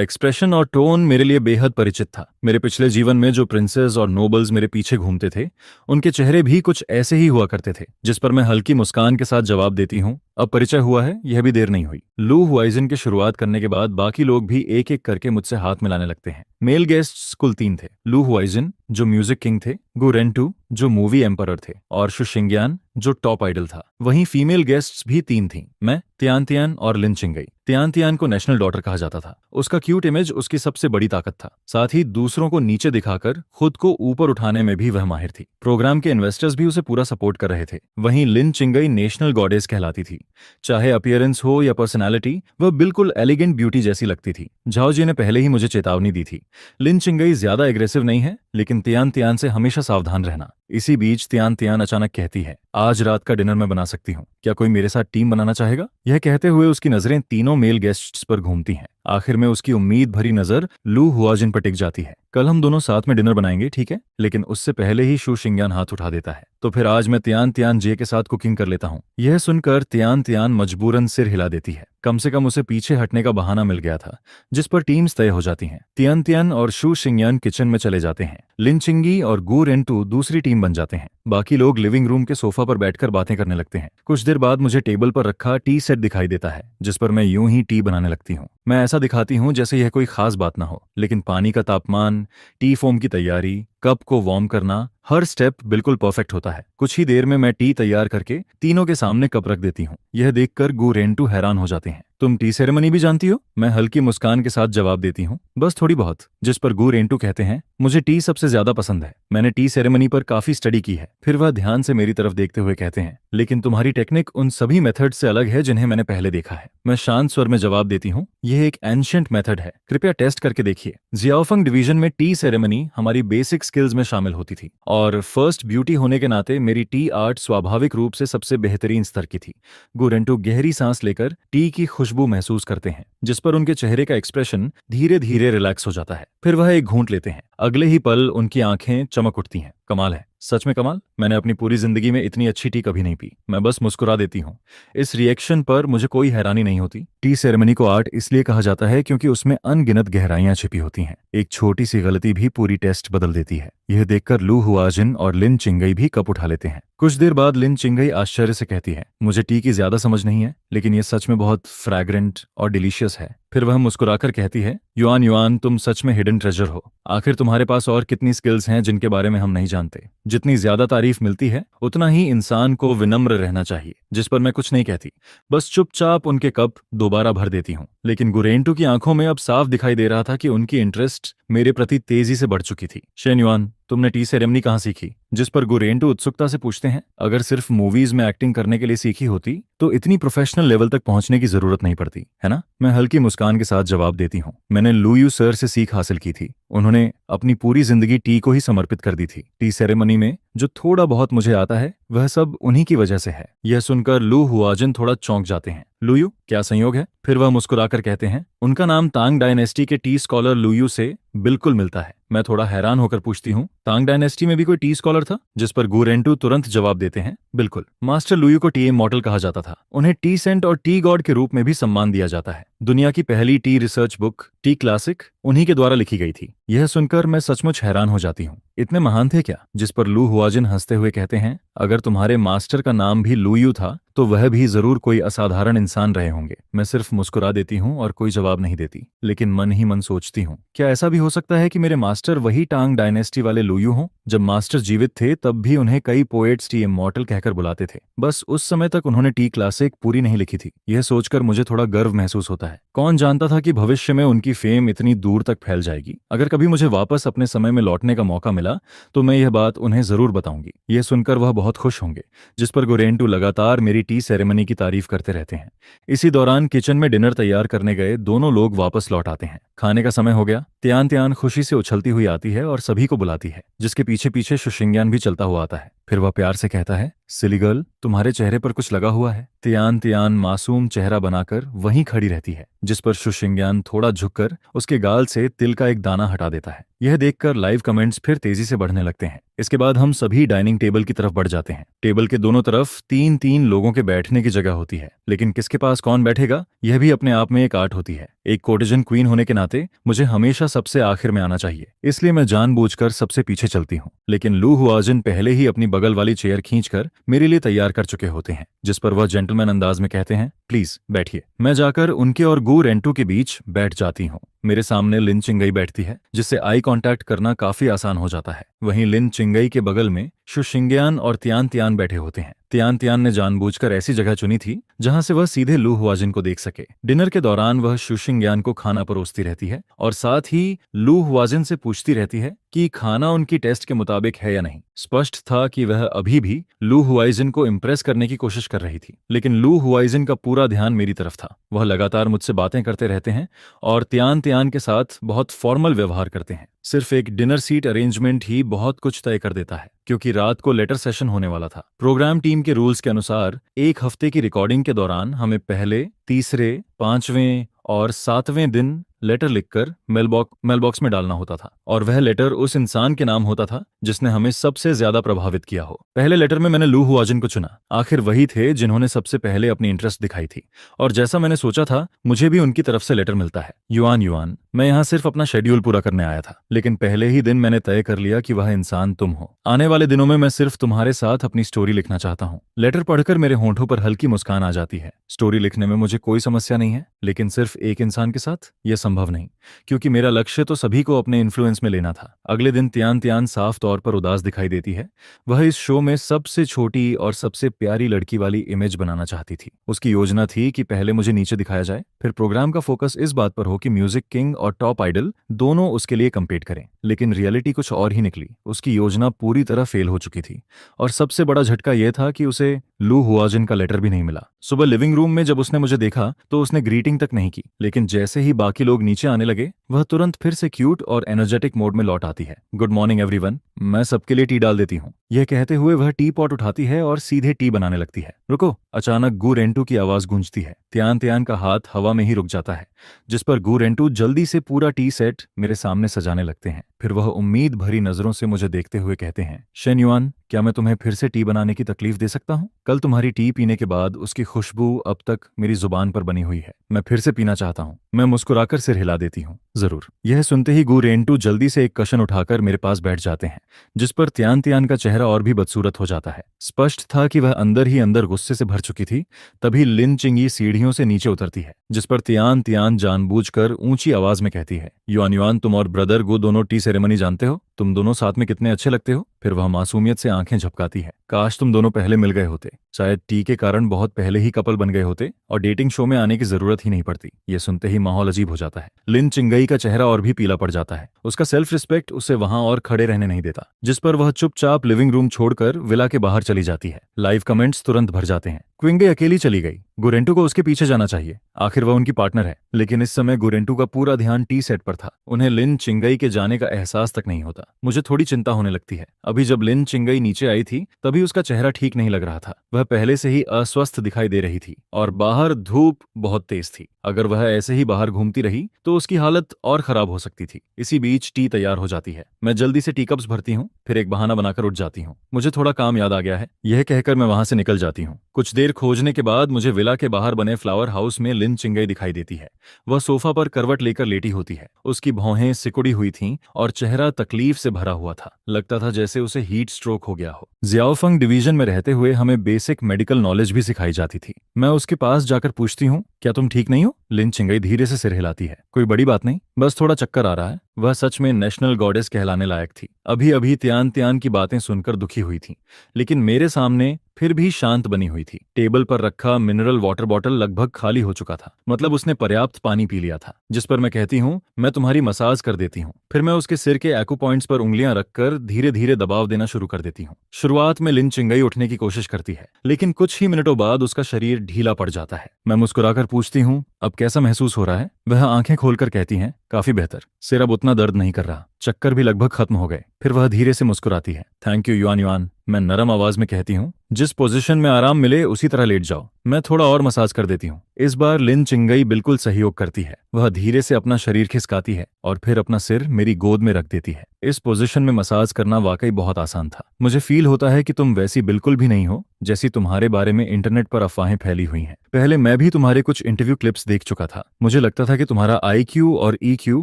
एक्सप्रेशन और टोन मेरे लिए बेहद परिचित था। मेरे पिछले जीवन में जो प्रिंसेस और नोबल्स मेरे पीछे घूमते थे, उनके चेहरे भी कुछ ऐसे ही हुआ करते थे। जिस पर मैं हल्की मुस्कान के साथ जवाब देती हूँ, अब परिचय हुआ है, यह भी देर नहीं हुई। लू हुआइजिन की शुरुआत करने के बाद बाकी लोग भी एक एक करके मुझसे हाथ मिलाने लगते हैं। मेल गेस्ट्स कुल 3 थे। लू हुआइजिन जो म्यूजिक किंग थे, गु रेंटू जो मूवी एम्परर थे, और शु शिंग्यान जो टॉप आइडल था। वहीं फीमेल गेस्ट्स भी 3 थीं, मैं, तियान तियान और लिन चिंगई। तियान तियान को नेशनल डॉटर कहा जाता था। उसका क्यूट इमेज उसकी सबसे बड़ी ताकत था। साथ ही दूसरों को नीचे दिखाकर खुद को ऊपर उठाने में भी वह माहिर थी। प्रोग्राम के इन्वेस्टर्स भी उसे पूरा सपोर्ट कर रहे थे। वहीं लिन चिंगई नेशनल गॉडेस कहलाती थी। चाहे अपीयरेंस हो या पर्सनैलिटी, वह बिल्कुल एलिगेंट ब्यूटी जैसी लगती थी। झाओ जी ने पहले ही मुझे चेतावनी दी थी, लिन चिंगई ज्यादा एग्रेसिव नहीं है, लेकिन तियान तियान से हमेशा सावधान रहना। इसी बीच तियान तियान अचानक कहती है, आज रात का डिनर मैं बना सकती हूँ, क्या कोई मेरे साथ टीम बनाना चाहेगा? यह कहते हुए उसकी नजरें तीनों मेल गेस्ट्स पर घूमती हैं। आखिर में उसकी उम्मीद भरी नजर लू हुआजिन पर टिक जाती है। कल हम दोनों साथ में डिनर बनाएंगे, ठीक है? लेकिन उससे पहले ही शु शिंग्यान हाथ उठा देता है, तो फिर आज मैं तियान तियान जे के साथ कुकिंग कर लेता हूँ। यह सुनकर तियान तियान मजबूरन सिर हिला देती है। कम से कम उसे पीछे हटने का बहाना मिल गया था, जिस पर टीम्स तय हो जाती हैं। तियान तियान और शु शिंग्यान किचन में चले जाते हैं। लिन चिंगी और गु रेंटू दूसरी टीम बन जाते हैं। बाकी लोग लिविंग रूम के सोफा पर बैठकर बातें करने लगते हैं। कुछ देर बाद मुझे टेबल पर रखा टी सेट दिखाई देता है, जिस पर मैं यूं ही टी बनाने लगती हूँ। मैं ऐसा दिखाती हूँ जैसे यह कोई खास बात ना हो, लेकिन पानी का तापमान, टी फोम की तैयारी, कप को वार्म करना, हर स्टेप बिल्कुल परफेक्ट होता है। कुछ ही देर में मैं टी तैयार करके तीनों के सामने कप रख देती हूँ। यह देखकर गु रेंटू हैरान हो जाते हैं। तुम टी सेरेमनी भी जानती हो? मैं हल्की मुस्कान के साथ जवाब देती हूँ, बस थोड़ी बहुत। जिस पर गु रेंटू कहते हैं, मुझे टी सबसे ज्यादा पसंद है, मैंने टी सेरेमनी पर काफी स्टडी की है। फिर वह ध्यान से मेरी तरफ देखते हुए कहते हैं, लेकिन तुम्हारी टेक्निक उन सभी मेथड से अलग है जिन्हें मैंने पहले देखा है। मैं शांत स्वर में जवाब देती हूँ, यह एक एंशिएंट मेथड है, कृपया टेस्ट करके देखिए। जियाओफंग डिवीजन में टी सेरेमनी हमारी बेसिक स्किल्स में शामिल होती थी, और फर्स्ट ब्यूटी होने के नाते मेरी टी आर्ट स्वाभाविक रूप से सबसे बेहतरीन स्तर की थी। गु रेंटू गहरी सांस लेकर टी की खुशबू महसूस करते हैं, जिस पर उनके चेहरे का एक्सप्रेशन धीरे धीरे रिलैक्स हो जाता है। फिर वह एक घूंट लेते हैं। अगले ही पल उनकी आंखें चमक उठती हैं। कमाल है, सच में कमाल। मैंने अपनी पूरी जिंदगी में इतनी अच्छी टी कभी नहीं पी। मैं बस मुस्कुरा देती हूँ। इस रिएक्शन पर मुझे कोई हैरानी नहीं होती। टी सेरेमनी को आर्ट इसलिए कहा जाता है क्योंकि उसमें अनगिनत गहराइयां छिपी होती हैं। एक छोटी सी गलती भी पूरी टेस्ट बदल देती है। यह देखकर लू हुआजिन और लिन चिंगई भी कप उठा लेते हैं। कुछ देर बाद लिन चिंगई आश्चर्य से कहती है, मुझे टी की ज्यादा समझ नहीं है, लेकिन यह सच में बहुत फ्रैग्रेंट और डिलीशियस है। फिर वह मुस्कुराकर कहती है, युआन युआन, तुम सच में हिडन ट्रेजर हो। आखिर तुम्हारे पास और कितनी स्किल्स हैं जिनके बारे में हम नहीं जानते। जितनी ज्यादा तारीफ मिलती है, उतना ही इंसान को विनम्र रहना चाहिए। जिस पर मैं कुछ नहीं कहती, बस चुपचाप उनके कप दोबारा भर देती हूँ। लेकिन गुरेंटू की आंखों में अब साफ दिखाई दे रहा था कि उनकी इंटरेस्ट मेरे प्रति तेजी से बढ़ चुकी थी। शेन युआन, तुमने टी सेरेमनी कहाँ सीखी? जिस पर गुरेंटू उत्सुकता से पूछते हैं, अगर सिर्फ मूवीज में एक्टिंग करने के लिए सीखी होती तो इतनी प्रोफेशनल लेवल तक पहुंचने की जरूरत नहीं पड़ती, है ना? मैं हल्की मुस्कान के साथ जवाब देती हूँ, मैंने लुयू सर से सीख हासिल की थी। उन्होंने अपनी पूरी जिंदगी टी को ही समर्पित कर दी थी। टी सेरेमनी में जो थोड़ा बहुत मुझे आता है, वह सब उन्हीं की वजह से है। यह सुनकर लू हुआजिन थोड़ा चौंक जाते हैं। लुयू, क्या संयोग है? फिर वह मुस्कुराकर कहते हैं, उनका नाम तांग डायनेस्टी के टी स्कॉलर लुयू से बिल्कुल मिलता है। मैं थोड़ा हैरान होकर पूछती हूँ, तांग डायनेस्टी में भी कोई टी स्कॉलर था? जिस पर गुरेंटू तुरंत जवाब देते हैं, बिल्कुल। मास्टर लुयू को टी इमॉर्टल कहा जाता था। उन्हें टी सेंट और टी गॉड के रूप में भी सम्मान दिया जाता है। दुनिया की पहली T research book, T classic, उन्हीं के द्वारा लिखी गई थी। यह सुनकर मैं सचमुच हैरान हो जाती हूँ, इतने महान थे क्या? जिस पर लू हुआजिन हंसते हुए कहते हैं, अगर तुम्हारे मास्टर का नाम भी लुयू था तो वह भी जरूर कोई असाधारण इंसान रहे होंगे। मैं सिर्फ मुस्कुरा देती हूँ और कोई जवाब नहीं देती, लेकिन मन ही मन सोचती हूँ, क्या ऐसा भी हो सकता है कि मेरे मास्टर वही टांग डायनेस्टी वाले लुयू हों जब मास्टर जीवित थे तब भी उन्हें कई पोएट्स टी इमॉर्टल कहकर बुलाते थे। बस उस समय तक उन्होंने टी क्लासिक पूरी नहीं लिखी थी। यह सोचकर मुझे थोड़ा गर्व महसूस होता है। कौन जानता था कि भविष्य में उनकी फेम इतनी दूर तक फैल जाएगी। अगर कभी मुझे वापस अपने समय में लौटने का मौका मिला तो मैं यह बात उन्हें जरूर बताऊंगी। यह सुनकर वह बहुत खुश होंगे। जिस पर गुरेंटू लगातार मेरी टी सेरेमनी की तारीफ करते रहते हैं। इसी दौरान किचन में डिनर तैयार करने गए दोनों लोग वापस लौट आते हैं। खाने का समय हो गया। त्यान त्यान खुशी से उछलती हुई आती है और सभी को बुलाती है, जिसके पीछे पीछे शुशिंग्यान भी चलता हुआ आता है। फिर वह प्यार से कहता है, सिली गर्ल, तुम्हारे चेहरे पर कुछ लगा हुआ है। त्यान त्यान मासूम चेहरा बनाकर वहीं खड़ी रहती है, जिस पर शुशिंग्यान थोड़ा झुककर उसके गाल से तिल का एक दाना हटा देता है। यह देखकर लाइव कमेंट्स फिर तेजी से बढ़ने लगते हैं। इसके बाद हम सभी डाइनिंग टेबल की तरफ बढ़ जाते हैं। टेबल के दोनों तरफ तीन तीन लोगों के बैठने की जगह होती है, लेकिन किसके पास कौन बैठेगा यह भी अपने आप में एक आर्ट होती है। एक कोर्टिजन क्वीन होने के नाते मुझे हमेशा सबसे आखिर में आना चाहिए, इसलिए मैं जानबूझकर सबसे पीछे चलती हूँ। लेकिन लू हुआजिन पहले ही अपनी बगल वाली चेयर खींचकर मेरे लिए तैयार कर चुके होते हैं, जिस पर वह जेंटलमैन अंदाज में कहते हैं, प्लीज बैठिए। मैं जाकर उनके और गू रेंटू के बीच बैठ जाती हूँ। मेरे सामने लिन चिंगई बैठती है, जिससे आई कांटेक्ट करना काफी आसान हो जाता है। वहीं लिन चिंगई के बगल में शुशिंग्यान और त्यान त्यान बैठे होते हैं। त्यान त्यान ने जानबूझकर ऐसी जगह चुनी थी जहां से वह सीधे लू हुआजिन को देख सके। डिनर के दौरान वह शुशिंग्यान को खाना परोसती रहती है और साथ ही लू हुआजिन से पूछती रहती है कि खाना उनकी टेस्ट के मुताबिक है या नहीं। स्पष्ट था कि वह अभी भी लू हुआइजिन को इम्प्रेस करने की कोशिश कर रही थी, लेकिन लू हुआइजिन का पूरा ध्यान मेरी तरफ था। वह लगातार मुझसे बातें करते रहते हैं और त्यान त्यान के साथ बहुत फॉर्मल व्यवहार करते हैं। सिर्फ एक डिनर सीट अरेंजमेंट ही बहुत कुछ तय कर देता है, क्योंकि रात को लेटर सेशन होने वाला था। प्रोग्राम टीम के रूल्स के अनुसार एक हफ्ते की रिकॉर्डिंग के दौरान हमें पहले, तीसरे, पांचवें और सातवें दिन लेटर लिखकर मेलबॉक्स में डालना होता था, और वह लेटर उस इंसान के नाम होता था जिसने हमें सबसे ज्यादा प्रभावित किया हो। पहले लेटर में मैंने लू हुआजिन को चुना। आखिर वही थे जिन्होंने सबसे पहले अपनी इंटरेस्ट दिखाई थी, और जैसा मैंने सोचा था मुझे भी उनकी तरफ से लेटर मिलता है। युआन युआन, मैं यहाँ सिर्फ अपना शेड्यूल पूरा करने आया था, लेकिन पहले ही दिन मैंने तय कर लिया कि वह इंसान तुम हो। आने वाले दिनों में मैं सिर्फ तुम्हारे साथ अपनी स्टोरी लिखना चाहता हूँ। लेटर पढ़कर मेरे होंठों पर हल्की मुस्कान आ जाती है। स्टोरी लिखने में मुझे कोई समस्या नहीं है, लेकिन सिर्फ एक इंसान के साथ यह संभव नहीं, क्योंकि मेरा लक्ष्य तो सभी को अपने इन्फ्लुएंस में लेना था। अगले दिन त्यान त्यान साफ तौर पर उदास दिखाई देती है। वह इस शो में सबसे छोटी और सबसे प्यारी लड़की वाली इमेज बनाना चाहती थी। उसकी योजना थी कि पहले मुझे नीचे दिखाया जाए, फिर प्रोग्राम का फोकस इस बात पर हो कि म्यूजिक किंग और टॉप आइडल दोनों उसके लिए कम्पीट करें। लेकिन रियलिटी कुछ और ही निकली। उसकी योजना पूरी तरह फेल हो चुकी थी, और सबसे बड़ा झटका यह था कि उसे लू हुआजिन का लेटर भी नहीं मिला। सुबह लिविंग रूम में जब उसने मुझे देखा तो उसने ग्रीटिंग तक नहीं की, लेकिन जैसे ही बाकी लोग नीचे आने लगे वह तुरंत फिर से क्यूट और एनर्जेटिक मोड में लौट आती है। गुड मॉर्निंग एवरीवन, मैं सबके लिए टी डाल देती हूँ। यह कहते हुए वह टी पॉट उठाती है और सीधे टी बनाने लगती है। रुको, अचानक गू रेंटू की आवाज गूंजती है। त्यान त्यान का हाथ हवा में ही रुक जाता है, जिस पर गू रेंटू जल्दी से पूरा टी सेट मेरे सामने सजाने लगते हैं। फिर वह उम्मीद भरी नजरों से मुझे देखते हुए कहते हैं, शेन युआन, क्या मैं तुम्हें फिर से टी बनाने की तकलीफ दे सकता हूँ? कल तुम्हारी टी पीने के बाद उसकी खुशबू अब तक मेरी जुबान पर बनी हुई है। मैं फिर से पीना चाहता हूँ। मैं मुस्कुराकर सिर हिला देती हूँ। जरूर। यह सुनते ही गू रेंटू जल्दी से एक कशन उठाकर मेरे पास बैठ जाते हैं, जिस पर त्यान त्यान का चेहरा और भी बदसूरत हो जाता है। स्पष्ट था कि वह अंदर ही अंदर गुस्से से भर चुकी थी। तभी लिन चिंगी सीढ़ियों से नीचे उतरती है, जिस पर त्यान त्यान जानबूझकर ऊंची आवाज में कहती है, युआन युआन, तुम और ब्रदर गो दोनों टी सेरेमनी जानते हो? तुम दोनों साथ में कितने अच्छे लगते हो। फिर वह मासूमियत से आंखें झपकाती है। काश तुम दोनों पहले मिल गए होते। शायद टी के कारण बहुत पहले ही कपल बन गए होते और डेटिंग शो में आने की जरूरत ही नहीं पड़ती। ये सुनते ही माहौल अजीब हो जाता है। लिन चिंगई का चेहरा और भी पीला पड़ जाता है। उसका सेल्फ रिस्पेक्ट उसे वहां और खड़े रहने नहीं देता, जिस पर वह चुपचाप लिविंग रूम छोड़कर विला के बाहर चली जाती है। लाइव कमेंट्स तुरंत भर जाते हैं। क्विंगे अकेली चली गई। गुरेंटू को उसके पीछे जाना चाहिए, आखिर वह उनकी पार्टनर है। लेकिन इस समय गुरेंटू का पूरा ध्यान टी सेट पर था। उन्हें लिन चिंगई के जाने का एहसास तक नहीं होता। मुझे थोड़ी चिंता होने लगती है। अभी जब लिन चिंगई नीचे आई थी तभी उसका चेहरा ठीक नहीं लग रहा था। वह पहले से ही अस्वस्थ दिखाई दे रही थी और बाहर धूप बहुत तेज थी। अगर वह ऐसे ही बाहर घूमती रही तो उसकी हालत और खराब हो सकती थी। इसी बीच टी तैयार हो जाती है। मैं जल्दी से टी कप्स भरती हूँ, फिर एक बहाना बनाकर उठ जाती हूँ। मुझे थोड़ा काम याद आ गया है, यह कहकर मैं वहां से निकल जाती हूँ। कुछ देर खोजने के बाद मुझे विला के बाहर बने फ्लावर हाउस में लिन चिंगई दिखाई देती है। वह सोफा पर करवट लेकर लेटी होती है। उसकी भौहें सिकुड़ी हुई थीं और चेहरा तकलीफ से भरा हुआ था। लगता था जैसे उसे हीट स्ट्रोक हो गया हो। जियाओफंग डिवीजन में रहते हुए हमें बेसिक मेडिकल नॉलेज भी सिखाई जाती थी। मैं उसके पास जाकर पूछती हूँ, क्या तुम ठीक नहीं हो? लिन चिंगई धीरे से सिर हिलाती है। कोई बड़ी बात नहीं, बस थोड़ा चक्कर आ रहा है। वह सच में नेशनल गॉडेस कहलाने लायक थी। अभी अभी त्यान त्यान की बातें सुनकर दुखी हुई थी, लेकिन मेरे सामने फिर भी शांत बनी हुई थी। टेबल पर रखा मिनरल वाटर बॉटल लगभग खाली हो चुका था, मतलब उसने पर्याप्त पानी पी लिया था। जिस पर मैं कहती हूँ, मैं तुम्हारी मसाज कर देती हूँ। फिर मैं उसके सिर के एक्ू पॉइंट्स पर उंगलियां रखकर धीरे धीरे दबाव देना शुरू कर देती हूँ। शुरुआत में लिन चिंगई उठने की कोशिश करती है, लेकिन कुछ ही मिनटों बाद उसका शरीर ढीला पड़ जाता है। मैं मुस्कुराकर पूछती हूँ, अब कैसा महसूस हो रहा है? वह आंखें खोलकर कहती हैं, काफी बेहतर। सिर अब उतना दर्द नहीं कर रहा, चक्कर भी लगभग खत्म हो गए। फिर वह धीरे से मुस्कुराती है। थैंक यू युआन युआन, मैं नरम आवाज में कहती हूँ। जिस पोजीशन में आराम मिले उसी तरह लेट जाओ, मैं थोड़ा और मसाज कर देती हूँ। इस बार लिन चिंगई बिल्कुल सहयोग करती है। वह धीरे से अपना शरीर खिसकाती है और फिर अपना सिर मेरी गोद में रख देती है। इस पोजीशन में मसाज करना वाकई बहुत आसान था। मुझे फील होता है कि तुम वैसी बिल्कुल भी नहीं हो जैसी तुम्हारे बारे में इंटरनेट पर अफवाहें फैली हुई हैं। पहले मैं भी तुम्हारे कुछ इंटरव्यू क्लिप्स देख चुका था। मुझे लगता था कि तुम्हारा IQ और EQ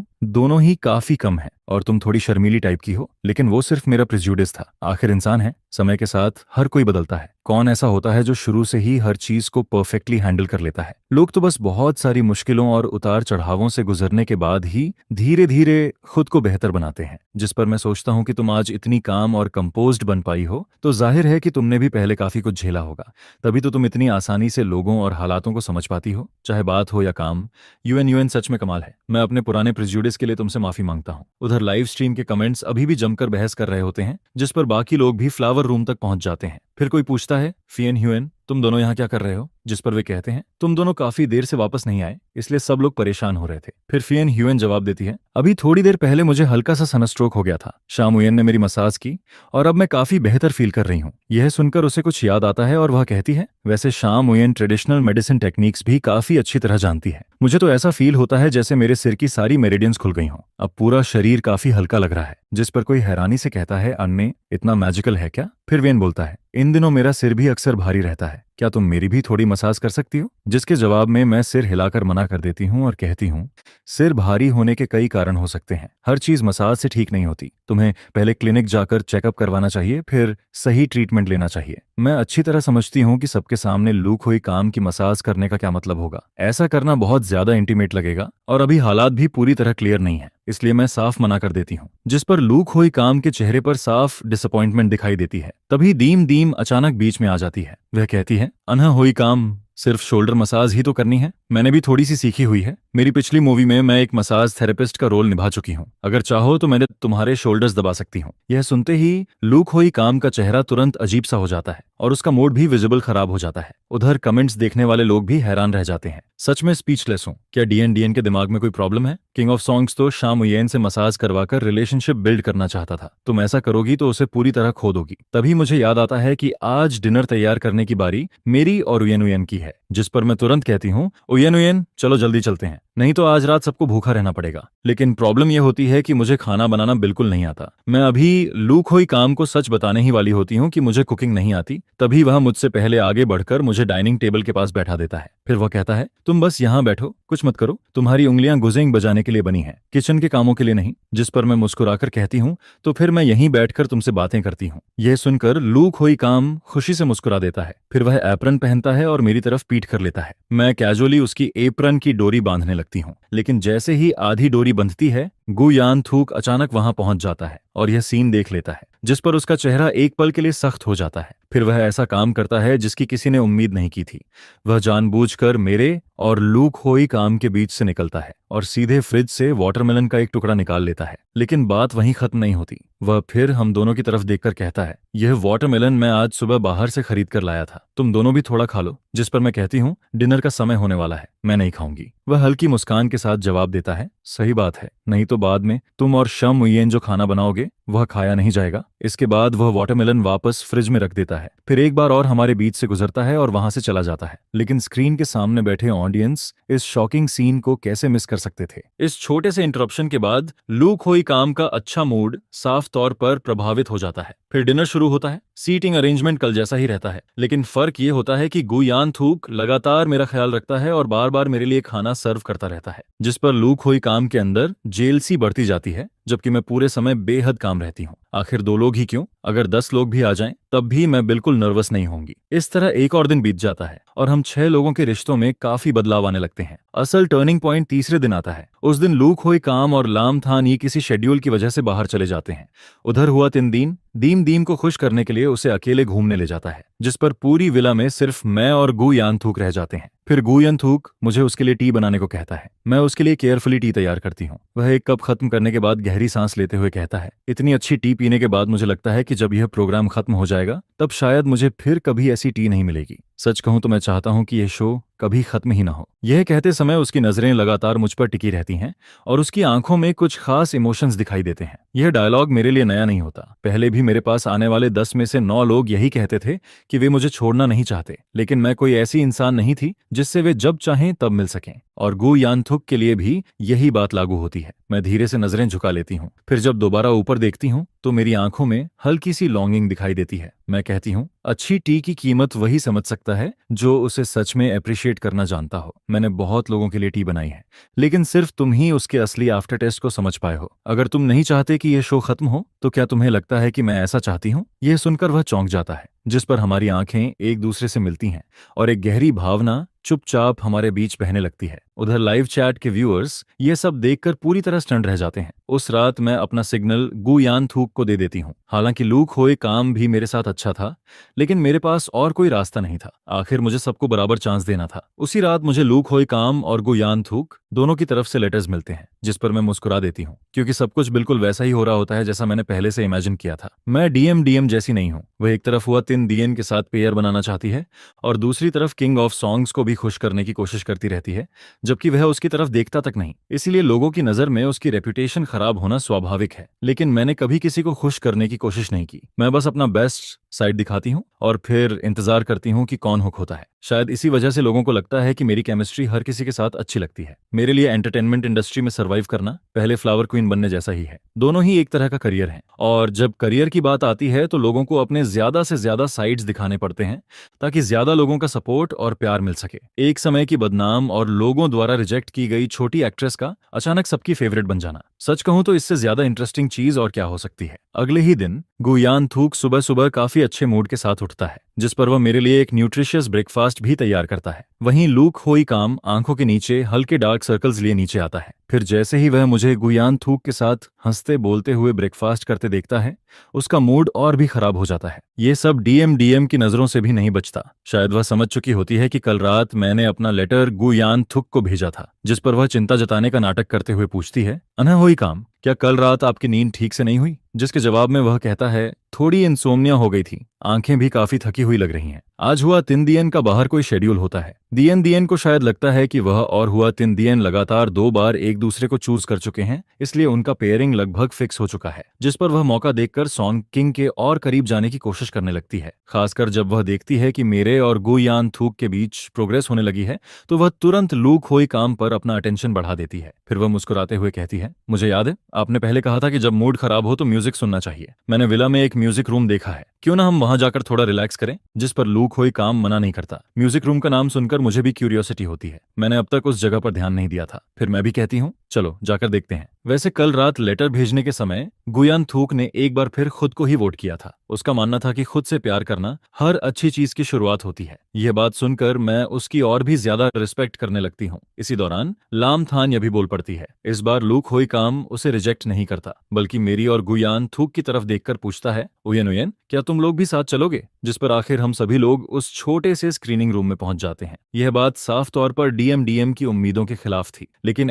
दोनों ही काफी कम है और तुम थोड़ी शर्मीली टाइप की हो, लेकिन वो सिर्फ मेरा प्रिज्यूडिस था। आखिर इंसान है, समय के साथ हर कोई बदलता है। कौन ऐसा होता है जो शुरू से ही हर चीज को परफेक्टली हैंडल कर लेता है? लोग तो बस बहुत सारी मुश्किलों और उतार चढ़ावों से गुजरने के बाद ही धीरे धीरे खुद को बेहतर बनाते हैं। जिस पर मैं सोचता हूँ कि तुम आज इतनी काम और कंपोज्ड बन पाई हो, तो जाहिर है कि तुमने भी पहले काफी कुछ झेला होगा। तभी तो तुम इतनी आसानी से लोगों और हालातों को समझ पाती हो, चाहे बात हो या काम। यूएन सच में कमाल है। मैं अपने पुराने प्रिज्यूडिस के लिए तुमसे माफी मांगता हूँ। उधर लाइव स्ट्रीम के कमेंट्स अभी भी जमकर बहस कर रहे होते हैं, जिस पर बाकी लोग भी फ्लावर रूम तक पहुंच जाते हैं। फिर कोई पूछता है, फियन ह्यूएन, तुम दोनों यहाँ क्या कर रहे हो? जिस पर वे कहते हैं, तुम दोनों काफी देर से वापस नहीं आए, इसलिए सब लोग परेशान हो रहे थे। फिर फियन ह्यूएन जवाब देती है, अभी थोड़ी देर पहले मुझे हल्का सा सनस्ट्रोक हो गया था। शाम उयन ने मेरी मसाज की और अब मैं काफी बेहतर फील कर रही हूँ। यह सुनकर उसे कुछ याद आता है और वह कहती है, वैसे शाम उयन ट्रेडिशनल मेडिसिन टेक्निक्स भी काफी अच्छी तरह जानती है। मुझे तो ऐसा फील होता है जैसे मेरे सिर की सारी मेरिडियंस खुल गई हों। अब पूरा शरीर काफी हल्का लग रहा है। जिस पर कोई हैरानी से कहता है, अन्ने, इतना मैजिकल है क्या? फिर वेन बोलता है, इन दिनों मेरा सिर भी अक्सर भारी रहता है, क्या तुम मेरी भी थोड़ी मसाज कर सकती हो? जिसके जवाब में मैं सिर हिलाकर मना कर देती हूँ और कहती हूँ, सिर भारी होने के कई कारण हो सकते हैं। हर चीज मसाज से ठीक नहीं होती। तुम्हें पहले क्लिनिक जाकर चेकअप करवाना चाहिए, फिर सही ट्रीटमेंट लेना चाहिए। मैं अच्छी तरह समझती हूँ कि सबके सामने लूक हुई काम की मसाज करने का क्या मतलब होगा। ऐसा करना बहुत ज्यादा इंटीमेट लगेगा और अभी हालात भी पूरी तरह क्लियर नहीं है, इसलिए मैं साफ मना कर देती हूँ। जिस पर लूक हुई काम के चेहरे पर साफ डिसअपॉइंटमेंट दिखाई देती है। तभी दीम दीम अचानक बीच में आ जाती है। वह कहती है, अनहा हुई काम सिर्फ शोल्डर मसाज ही तो करनी है। मैंने भी थोड़ी सी सीखी हुई है। मेरी पिछली मूवी में मैं एक मसाज थेरेपिस्ट का रोल निभा चुकी हूँ। अगर चाहो तो मैंने तुम्हारे शोल्डर्स दबा सकती हूँ। यह सुनते ही लूक हुई काम का चेहरा तुरंत अजीब सा हो जाता है और उसका मूड भी विजिबल खराब हो जाता है। उधर कमेंट्स देखने वाले लोग भी हैरान रह जाते हैं। सच में स्पीचलेस हूँ। क्या डीएन के दिमाग में कोई प्रॉब्लम है? किंग ऑफ सॉन्ग्स तो शाम उयेन से मसाज करवाकर रिलेशनशिप बिल्ड करना चाहता था। तुम ऐसा करोगी तो उसे पूरी तरह खो दोगी। तभी मुझे याद आता है कि आज डिनर तैयार करने की बारी मेरी और उयेन की है। जिस पर मैं तुरंत कहती हूँ, उयेन चलो जल्दी चलते हैं, नहीं तो आज रात सबको भूखा रहना पड़ेगा। लेकिन प्रॉब्लम यह होती है कि मुझे खाना बनाना बिल्कुल नहीं आता। मैं अभी लूक हुई काम को सच बताने ही वाली होती हूँ कि मुझे कुकिंग नहीं आती, तभी वह मुझसे पहले आगे बढ़कर मुझे डाइनिंग टेबल के पास बैठा देता है। फिर वह कहता है, तुम बस यहाँ बैठो, कुछ मत करो, तुम्हारी उंगलियां गुजेंग बजाने के लिए बनी हैं, किचन के कामों के लिए नहीं। जिस पर मैं मुस्कुराकर कहती हूँ, तो फिर मैं यहीं बैठकर तुमसे बातें करती हूँ। यह सुनकर लूक हुई काम खुशी से मुस्कुरा देता है। फिर वह एप्रन पहनता है और मेरी तरफ पीठ कर लेता है। मैं कैजुअली उसकी एप्रन की डोरी बांधने लगती हूँ, लेकिन जैसे ही आधी डोरी बंधती है, गु यान थूक अचानक वहां पहुंच जाता है और यह सीन देख लेता है, जिस पर उसका चेहरा एक पल के लिए सख्त हो जाता है। फिर वह ऐसा काम करता है जिसकी किसी ने उम्मीद नहीं की थी। वह जानबूझकर मेरे और लूक होई काम के बीच से निकलता है और सीधे फ्रिज से वाटरमेलन का एक टुकड़ा निकाल लेता है। लेकिन बात वहीं खत्म नहीं होती। वह फिर हम दोनों की तरफ देखकर कहता है, यह वाटरमेलन मैं आज सुबह बाहर से खरीद कर लाया था, तुम दोनों भी थोड़ा खा लो। जिस पर मैं कहती हूँ, डिनर का समय होने वाला है, मैं नहीं खाऊंगी। वह हल्की मुस्कान के साथ जवाब देता है, सही बात है, नहीं तो बाद में तुम और शम उयेन जो खाना बनाओगे वह खाया नहीं जाएगा। इसके बाद वह वाटरमेलन वापस फ्रिज में रख देता है। फिर एक बार और हमारे बीच से गुजरता है और वहां से चला जाता है। लेकिन स्क्रीन के सामने बैठे ऑडियंस इस शॉकिंग सीन को कैसे मिस कर सकते थे? इस छोटे से इंटरप्शन के बाद लूक हुई काम का अच्छा मूड साफ तौर पर प्रभावित हो जाता है। फिर डिनर शुरू होता है। सीटिंग अरेंजमेंट कल जैसा ही रहता है, लेकिन फर्क ये होता है कि गु यान थूक लगातार मेरा ख्याल रखता है और बार बार मेरे लिए खाना सर्व करता रहता है। जिस पर लूक हुई काम के अंदर जेलसी बढ़ती जाती है, जबकि मैं पूरे समय बेहद काम रहती हूँ। आखिर दो लोग ही क्यों, अगर 10 लोग भी आ जाएं तब भी मैं बिल्कुल नर्वस नहीं होंगी। इस तरह एक और दिन बीत जाता है और हम 6 लोगों के रिश्तों में काफी बदलाव आने लगते हैं। असल टर्निंग पॉइंट तीसरे दिन आता है। उस दिन लू खोई काम और लाम थान ये किसी शेड्यूल की वजह से बाहर चले जाते हैं। उधर हुआ तिनदीन दीम दीम को खुश करने के लिए उसे अकेले घूमने ले जाता है, जिस पर पूरी विला में सिर्फ मैं और गु यान थूक रह जाते हैं। फिर गु यान थूक मुझे उसके लिए टी बनाने को कहता है। मैं उसके लिए केयरफुली टी तैयार करती हूँ। वह एक कप खत्म करने के बाद गहरी सांस लेते हुए कहता है, इतनी अच्छी टी पीने के बाद मुझे लगता है कि जब यह प्रोग्राम खत्म हो जाएगा तब शायद मुझे फिर कभी ऐसी टी नहीं मिलेगी। सच कहूं तो मैं चाहता हूं कि यह शो कभी खत्म ही ना हो। यह कहते समय उसकी नजरें लगातार मुझ पर टिकी रहती हैं और उसकी आंखों में कुछ खास इमोशंस दिखाई देते हैं। यह डायलॉग मेरे लिए नया नहीं होता। पहले भी मेरे पास आने वाले 10 में से 9 लोग यही कहते थे कि वे मुझे छोड़ना नहीं चाहते, लेकिन मैं कोई ऐसी इंसान नहीं थी जिससे वे जब चाहें तब मिल सकें। और गु यानथुक के लिए भी यही बात लागू होती है। मैं धीरे से नजरें झुका लेती हूँ। फिर जब दोबारा ऊपर देखती हूँ तो मेरी आंखों में हल्की सी लॉन्गिंग दिखाई देती है। मैं कहती हूँ, अच्छी टी की कीमत वही समझ सकता है जो उसे सच में अप्रिशिएट करना जानता हो। मैंने बहुत लोगों के लिए टी बनाई है, लेकिन सिर्फ तुम ही उसके असली आफ्टर टेस्ट को समझ पाए हो। अगर तुम नहीं चाहते कि यह शो खत्म हो तो क्या तुम्हें लगता है कि मैं ऐसा चाहती हूँ? यह सुनकर वह चौंक जाता है, जिस पर हमारी आंखें एक दूसरे से मिलती हैं और एक गहरी भावना चुपचाप हमारे बीच बहने लगती है। उधर लाइव चैट के व्यूअर्स ये सब देखकर पूरी तरह स्टंड रह जाते हैं। उस रात मैं अपना सिग्नल गु यान थूक को दे देती हूँ। हालांकि लू खोए काम भी मेरे साथ अच्छा था, लेकिन मेरे पास और कोई रास्ता नहीं था। आखिर मुझे सबको बराबर चांस देना था। उसी रात मुझे लू खोए काम और गु यान थूक दोनों की तरफ से लेटर्स मिलते हैं, जिस पर मैं मुस्कुरा देती हूँ, क्योंकि सब कुछ बिल्कुल वैसा ही हो रहा होता है जैसा मैंने पहले से इमेजिन किया था। मैं डीएम जैसी नहीं हूँ। वह एक तरफ हुआ तिन दियन के साथ पेयर बनाना चाहती है और दूसरी तरफ किंग ऑफ सॉन्ग्स को भी खुश करने की कोशिश करती रहती है, जबकि वह उसकी तरफ देखता तक नहीं। इसीलिए लोगों की नजर में उसकी रेपुटेशन खराब होना स्वाभाविक है। लेकिन मैंने कभी किसी को खुश करने की कोशिश नहीं की। मैं बस अपना बेस्ट साइड दिखाती हूँ और फिर इंतजार करती हूँ कि कौन हुक होता है। शायद इसी वजह से लोगों को लगता है कि मेरी केमिस्ट्री हर किसी के साथ अच्छी लगती है। मेरे लिए एंटरटेनमेंट इंडस्ट्री में सर्वाइव करना पहले फ्लावर क्वीन बनने जैसा ही है। दोनों ही एक तरह का करियर है, और जब करियर की बात आती है तो लोगों को अपने ज्यादा से ज्यादा साइड्स दिखाने पड़ते हैं ताकि ज्यादा लोगों का सपोर्ट और प्यार मिल सके। एक समय की बदनाम और लोगों द्वारा रिजेक्ट की गई छोटी एक्ट्रेस का अचानक सबकी फेवरेट बन जाना, सच कहूं तो इससे ज्यादा इंटरेस्टिंग चीज और क्या हो सकती है। अगले ही दिन गु यान थूक सुबह सुबह काफी अच्छे मूड के साथ उठता है, जिस पर वह मेरे लिए एक न्यूट्रिशियस ब्रेकफास्ट भी तैयार करता है। वहीं लू खोई काम आंखों के नीचे हल्के डार्क सर्कल्स लिए नीचे आता है। फिर जैसे ही वह मुझे गु यान थूक के साथ हंसते बोलते हुए ब्रेकफास्ट करते देखता है, उसका मूड और भी खराब हो जाता है। ये सब डीएम की नजरों से भी नहीं बचता। शायद वह समझ चुकी होती है कि कल रात मैंने अपना लेटर गु यान थुक को भेजा था, जिस पर वह चिंता जताने का नाटक करते हुए पूछती है, अनहोई काम, क्या कल रात आपकी नींद ठीक से नहीं हुई? जिसके जवाब में वह कहता है, थोड़ी इंसोम्निया हो गई थी, आंखें भी काफी थकी हुई लग रही हैं। आज हुआ तिन दियन का बाहर कोई शेड्यूल होता है। दियन को शायद लगता है कि वह और हुआ तिन दियन लगातार 2 बार एक दूसरे को चूज कर चुके हैं, इसलिए उनका पेयरिंग लगभग फिक्स हो चुका है, जिस पर वह मौका देखकर सॉन्ग किंग के और करीब जाने की कोशिश करने लगती है। खासकर जब वह देखती है कि मेरे और गु यान थूक के बीच प्रोग्रेस होने लगी है तो वह तुरंत लू खोई काम पर अपना अटेंशन बढ़ा देती है। फिर वह मुस्कुराते हुए कहती है, मुझे याद है आपने पहले कहा था कि जब मूड खराब हो तो म्यूजिक सुनना चाहिए। मैंने विला में एक म्यूजिक रूम देखा है, क्यों ना हम वहां जाकर थोड़ा रिलैक्स करें? जिस पर लू खोई काम मना नहीं करता। म्यूजिक रूम का नाम सुनकर मुझे भी क्यूरियोसिटी होती है। मैंने अब तक उस जगह पर ध्यान नहीं दिया था। फिर मैं भी कहती हूँ, चलो जाकर देखते हैं। वैसे कल रात लेटर भेजने के समय गु यान थूक ने एक बार फिर खुद को ही वोट किया था। उसका मानना था कि खुद से प्यार करना हर अच्छी चीज की शुरुआत होती है। यह बात सुनकर मैं उसकी और भी ज्यादा रिस्पेक्ट करने लगती हूँ। इसी दौरान लाम थान यह भी बोल पड़ती है। इस बार लू खोई काम उसे रिजेक्ट नहीं करता, बल्कि मेरी और गु यान थूक की तरफ देखकर पूछता है, उयन उयन, क्या तुम लोग भी साथ चलोगे? जिस पर आखिर हम सभी लोग उस छोटे से स्क्रीनिंग रूम में पहुंच जाते हैं। यह बात साफ तौर पर डीएम की उम्मीदों के खिलाफ थी, लेकिन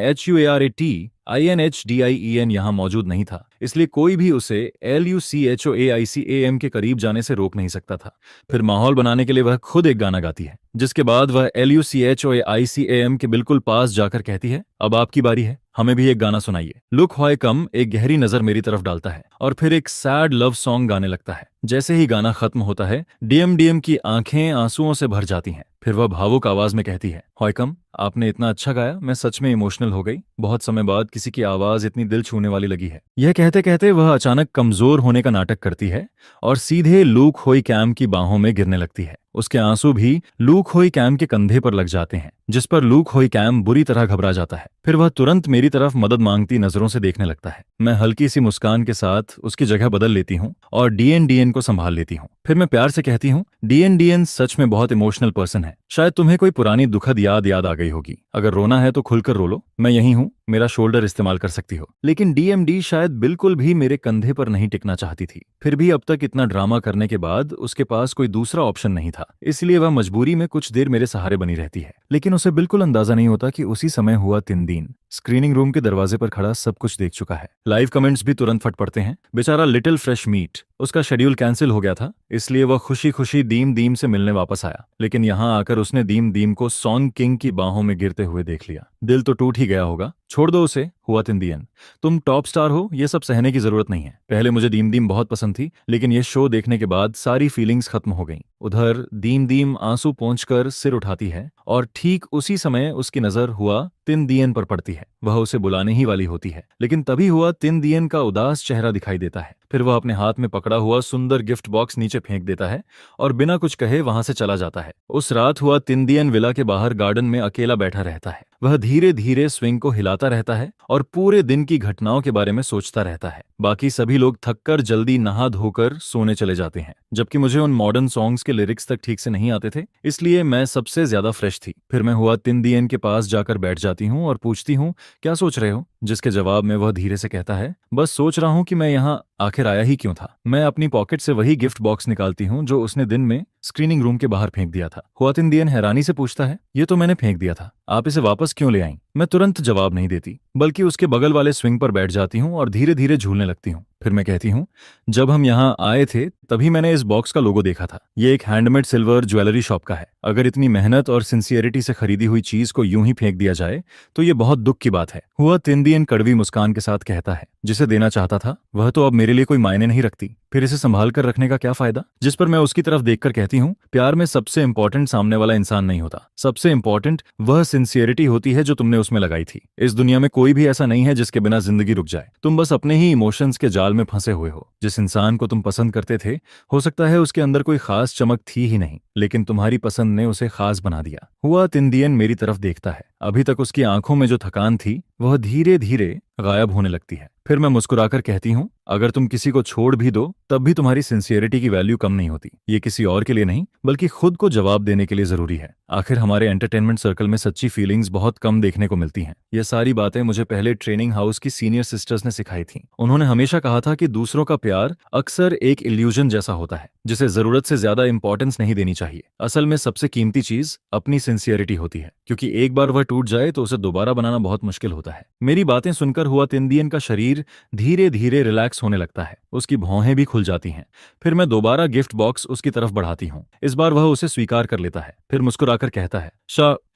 HUARATINHDIEN यहाँ मौजूद नहीं था, इसलिए कोई भी उसे LUCHOAICAM के करीब जाने से रोक नहीं सकता था। फिर माहौल बनाने के लिए वह खुद एक गाना गाती है, जिसके बाद वह LUCHOAICAM के बिल्कुल पास जाकर कहती है, अब आपकी बारी है, हमें भी एक गाना सुनाइए। लुक हॉय कम एक गहरी नजर मेरी तरफ डालता है और फिर एक सैड लव सॉन्ग गाने लगता है। जैसे ही गाना खत्म होता है, डीएम की आंखें आंसुओं से भर जाती हैं। फिर वह भावुक आवाज में कहती है, हॉयकम, आपने इतना अच्छा गाया, मैं सच में इमोशनल हो गई। बहुत समय बाद किसी की आवाज इतनी दिल छूने वाली लगी है। यह कहते कहते वह अचानक कमजोर होने का नाटक करती है और सीधे लूक होई कैम की बाहों में गिरने लगती है। उसके आंसू भी लूक होई कैम के कंधे पर लग जाते हैं, जिस पर लूक होई कैम बुरी तरह घबरा जाता है। फिर वह तुरंत मेरी तरफ मदद मांगती नजरों से देखने लगता है। मैं हल्की सी मुस्कान के साथ उसकी जगह बदल लेती हूँ और डीएन को संभाल लेती हूँ। फिर मैं प्यार से कहती हूँ, डीएन सच में बहुत इमोशनल पर्सन है। शायद तुम्हें कोई पुरानी दुखद याद आ गई होगी। अगर रोना है तो खुलकर रो लो, मैं यहीं हूँ, मेरा शोल्डर इस्तेमाल कर सकती हो। लेकिन डीएमडी शायद बिल्कुल भी मेरे कंधे पर नहीं टिकना चाहती थी। फिर भी अब तक इतना ड्रामा करने के बाद उसके पास कोई दूसरा ऑप्शन नहीं था, इसलिए वह मजबूरी में कुछ देर मेरे सहारे बनी रहती है। लेकिन उसे बिल्कुल अंदाजा नहीं होता कि उसी समय हुआ तिनदीन स्क्रीनिंग रूम के दरवाजे पर खड़ा सब कुछ देख चुका है। लाइव कमेंट्स भी तुरंत फट पड़ते हैं। बेचारा लिटिल फ्रेश मीट, उसका शेड्यूल कैंसिल हो गया था, इसलिए वह खुशी खुशी दीम से मिलने वापस आया। लेकिन यहाँ आकर उसने दीम को सॉन्ग किंग की बाहों में गिरते हुए देख लिया। दिल तो टूट ही गया होगा। छोड़ दो उसे, हुआ तिनदियन। तुम टॉप स्टार हो, ये सब सहने की जरूरत नहीं है। पहले मुझे दीम बहुत पसंद थी, लेकिन ये शो देखने के बाद सारी फीलिंग्स खत्म हो गईं। उधर दीम आंसू पोंछकर सिर उठाती है और ठीक उसी समय उसकी नजर हुआ तिनदियन पर पड़ती है। वह उसे बुलाने ही वाली होती है, लेकिन तभी हुआ तिनदियन का उदास चेहरा दिखाई देता है। फिर वह अपने हाथ में पकड़ा हुआ सुंदर गिफ्ट बॉक्स नीचे फेंक देता है और बिना कुछ कहे वहां से चला जाता है। उस रात हुआ तिनदियन विला के बाहर गार्डन में अकेला बैठा रहता है। वह धीरे धीरे स्विंग को हिलाता रहता है और पूरे दिन की घटनाओं के बारे में सोचता रहता है। बाकी सभी लोग थककर जल्दी नहा धोकर सोने चले जाते हैं, जबकि मुझे उन मॉडर्न सॉन्ग्स के लिरिक्स तक ठीक से नहीं आते थे, इसलिए मैं सबसे ज्यादा फ्रेश थी। फिर मैं हुआ तिनदियन के पास जाकर बैठ जाती हूँ और पूछती हूँ, क्या सोच रहे हो? जिसके जवाब में वह धीरे से कहता है, बस सोच रहा हूँ कि मैं यहाँ आखिर आया ही क्यों था। मैं अपनी पॉकेट से वही गिफ्ट बॉक्स निकालती हूँ जो उसने दिन में स्क्रीनिंग रूम के बाहर फेंक दिया था। हुआ तिनदियन हैरानी से पूछता है, ये तो मैंने फेंक दिया था, आप इसे वापस क्यों ले आईं? मैं तुरंत जवाब नहीं देती, बल्कि उसके बगल वाले स्विंग पर बैठ जाती हूँ और धीरे धीरे झूलने लगती हूँ। फिर मैं कहती हूँ, जब हम यहाँ आए थे तभी मैंने इस बॉक्स का लोगो देखा था। ये एक हैंडमेड सिल्वर ज्वेलरी शॉप का है। अगर इतनी मेहनत और सिंसियरिटी से खरीदी हुई चीज को यूं ही फेंक दिया जाए तो ये बहुत दुख की बात है। हुआ तिनदियन कड़वी मुस्कान के साथ कहता है, जिसे देना चाहता था वह तो अब मेरे लिए कोई मायने नहीं रखती, फिर इसे संभाल कर रखने का क्या फायदा? जिस पर मैं उसकी तरफ देखकर कहती हूँ, प्यार में सबसे इंपॉर्टेंट सामने वाला इंसान नहीं होता, सबसे इंपॉर्टेंट वह सिंसियरिटी होती है जो तुमने उसमें लगाई थी। इस दुनिया में कोई भी ऐसा नहीं है जिसके बिना जिंदगी रुक जाए। तुम बस अपने ही इमोशंस के जाल में फंसे हुए हो। जिस इंसान को तुम पसंद करते थे, हो सकता है उसके अंदर कोई खास चमक थी ही नहीं, लेकिन तुम्हारी पसंद ने उसे खास बना दिया। हुआ तिनदियन मेरी तरफ देखता है। अभी तक उसकी आंखों में जो थकान थी वह धीरे धीरे गायब होने लगती है। फिर मैं मुस्कुराकर कहती हूँ, अगर तुम किसी को छोड़ भी दो तब भी तुम्हारी सिंसियरिटी की वैल्यू कम नहीं होती। ये किसी और के लिए नहीं, बल्कि खुद को जवाब देने के लिए जरूरी है। आखिर हमारे एंटरटेनमेंट सर्कल में सच्ची फीलिंग्स बहुत कम देखने को मिलती हैं। ये सारी बातें मुझे पहले ट्रेनिंग हाउस की सीनियर सिस्टर्स ने सिखाई थी। उन्होंने हमेशा कहा था कि दूसरों का प्यार अक्सर एक इल्यूजन जैसा होता है, जिसे जरूरत से ज्यादा इंपॉर्टेंस नहीं देनी चाहिए। असल में सबसे कीमती चीज अपनी सिंसियरिटी होती है, क्योंकि एक बार वह टूट जाए तो उसे दोबारा बनाना बहुत मुश्किल होता है। मेरी बातें सुनकर हुआ तिनदियन का शरीर धीरे धीरे रिलैक्स होने लगता है। उसकी भौहें भी खुल जाती हैं। फिर मैं दोबारा गिफ्ट बॉक्स उसकी तरफ बढ़ाती हूँ। इस बार वह उसे स्वीकार कर लेता है। फिर मुस्कुराकर कहता है,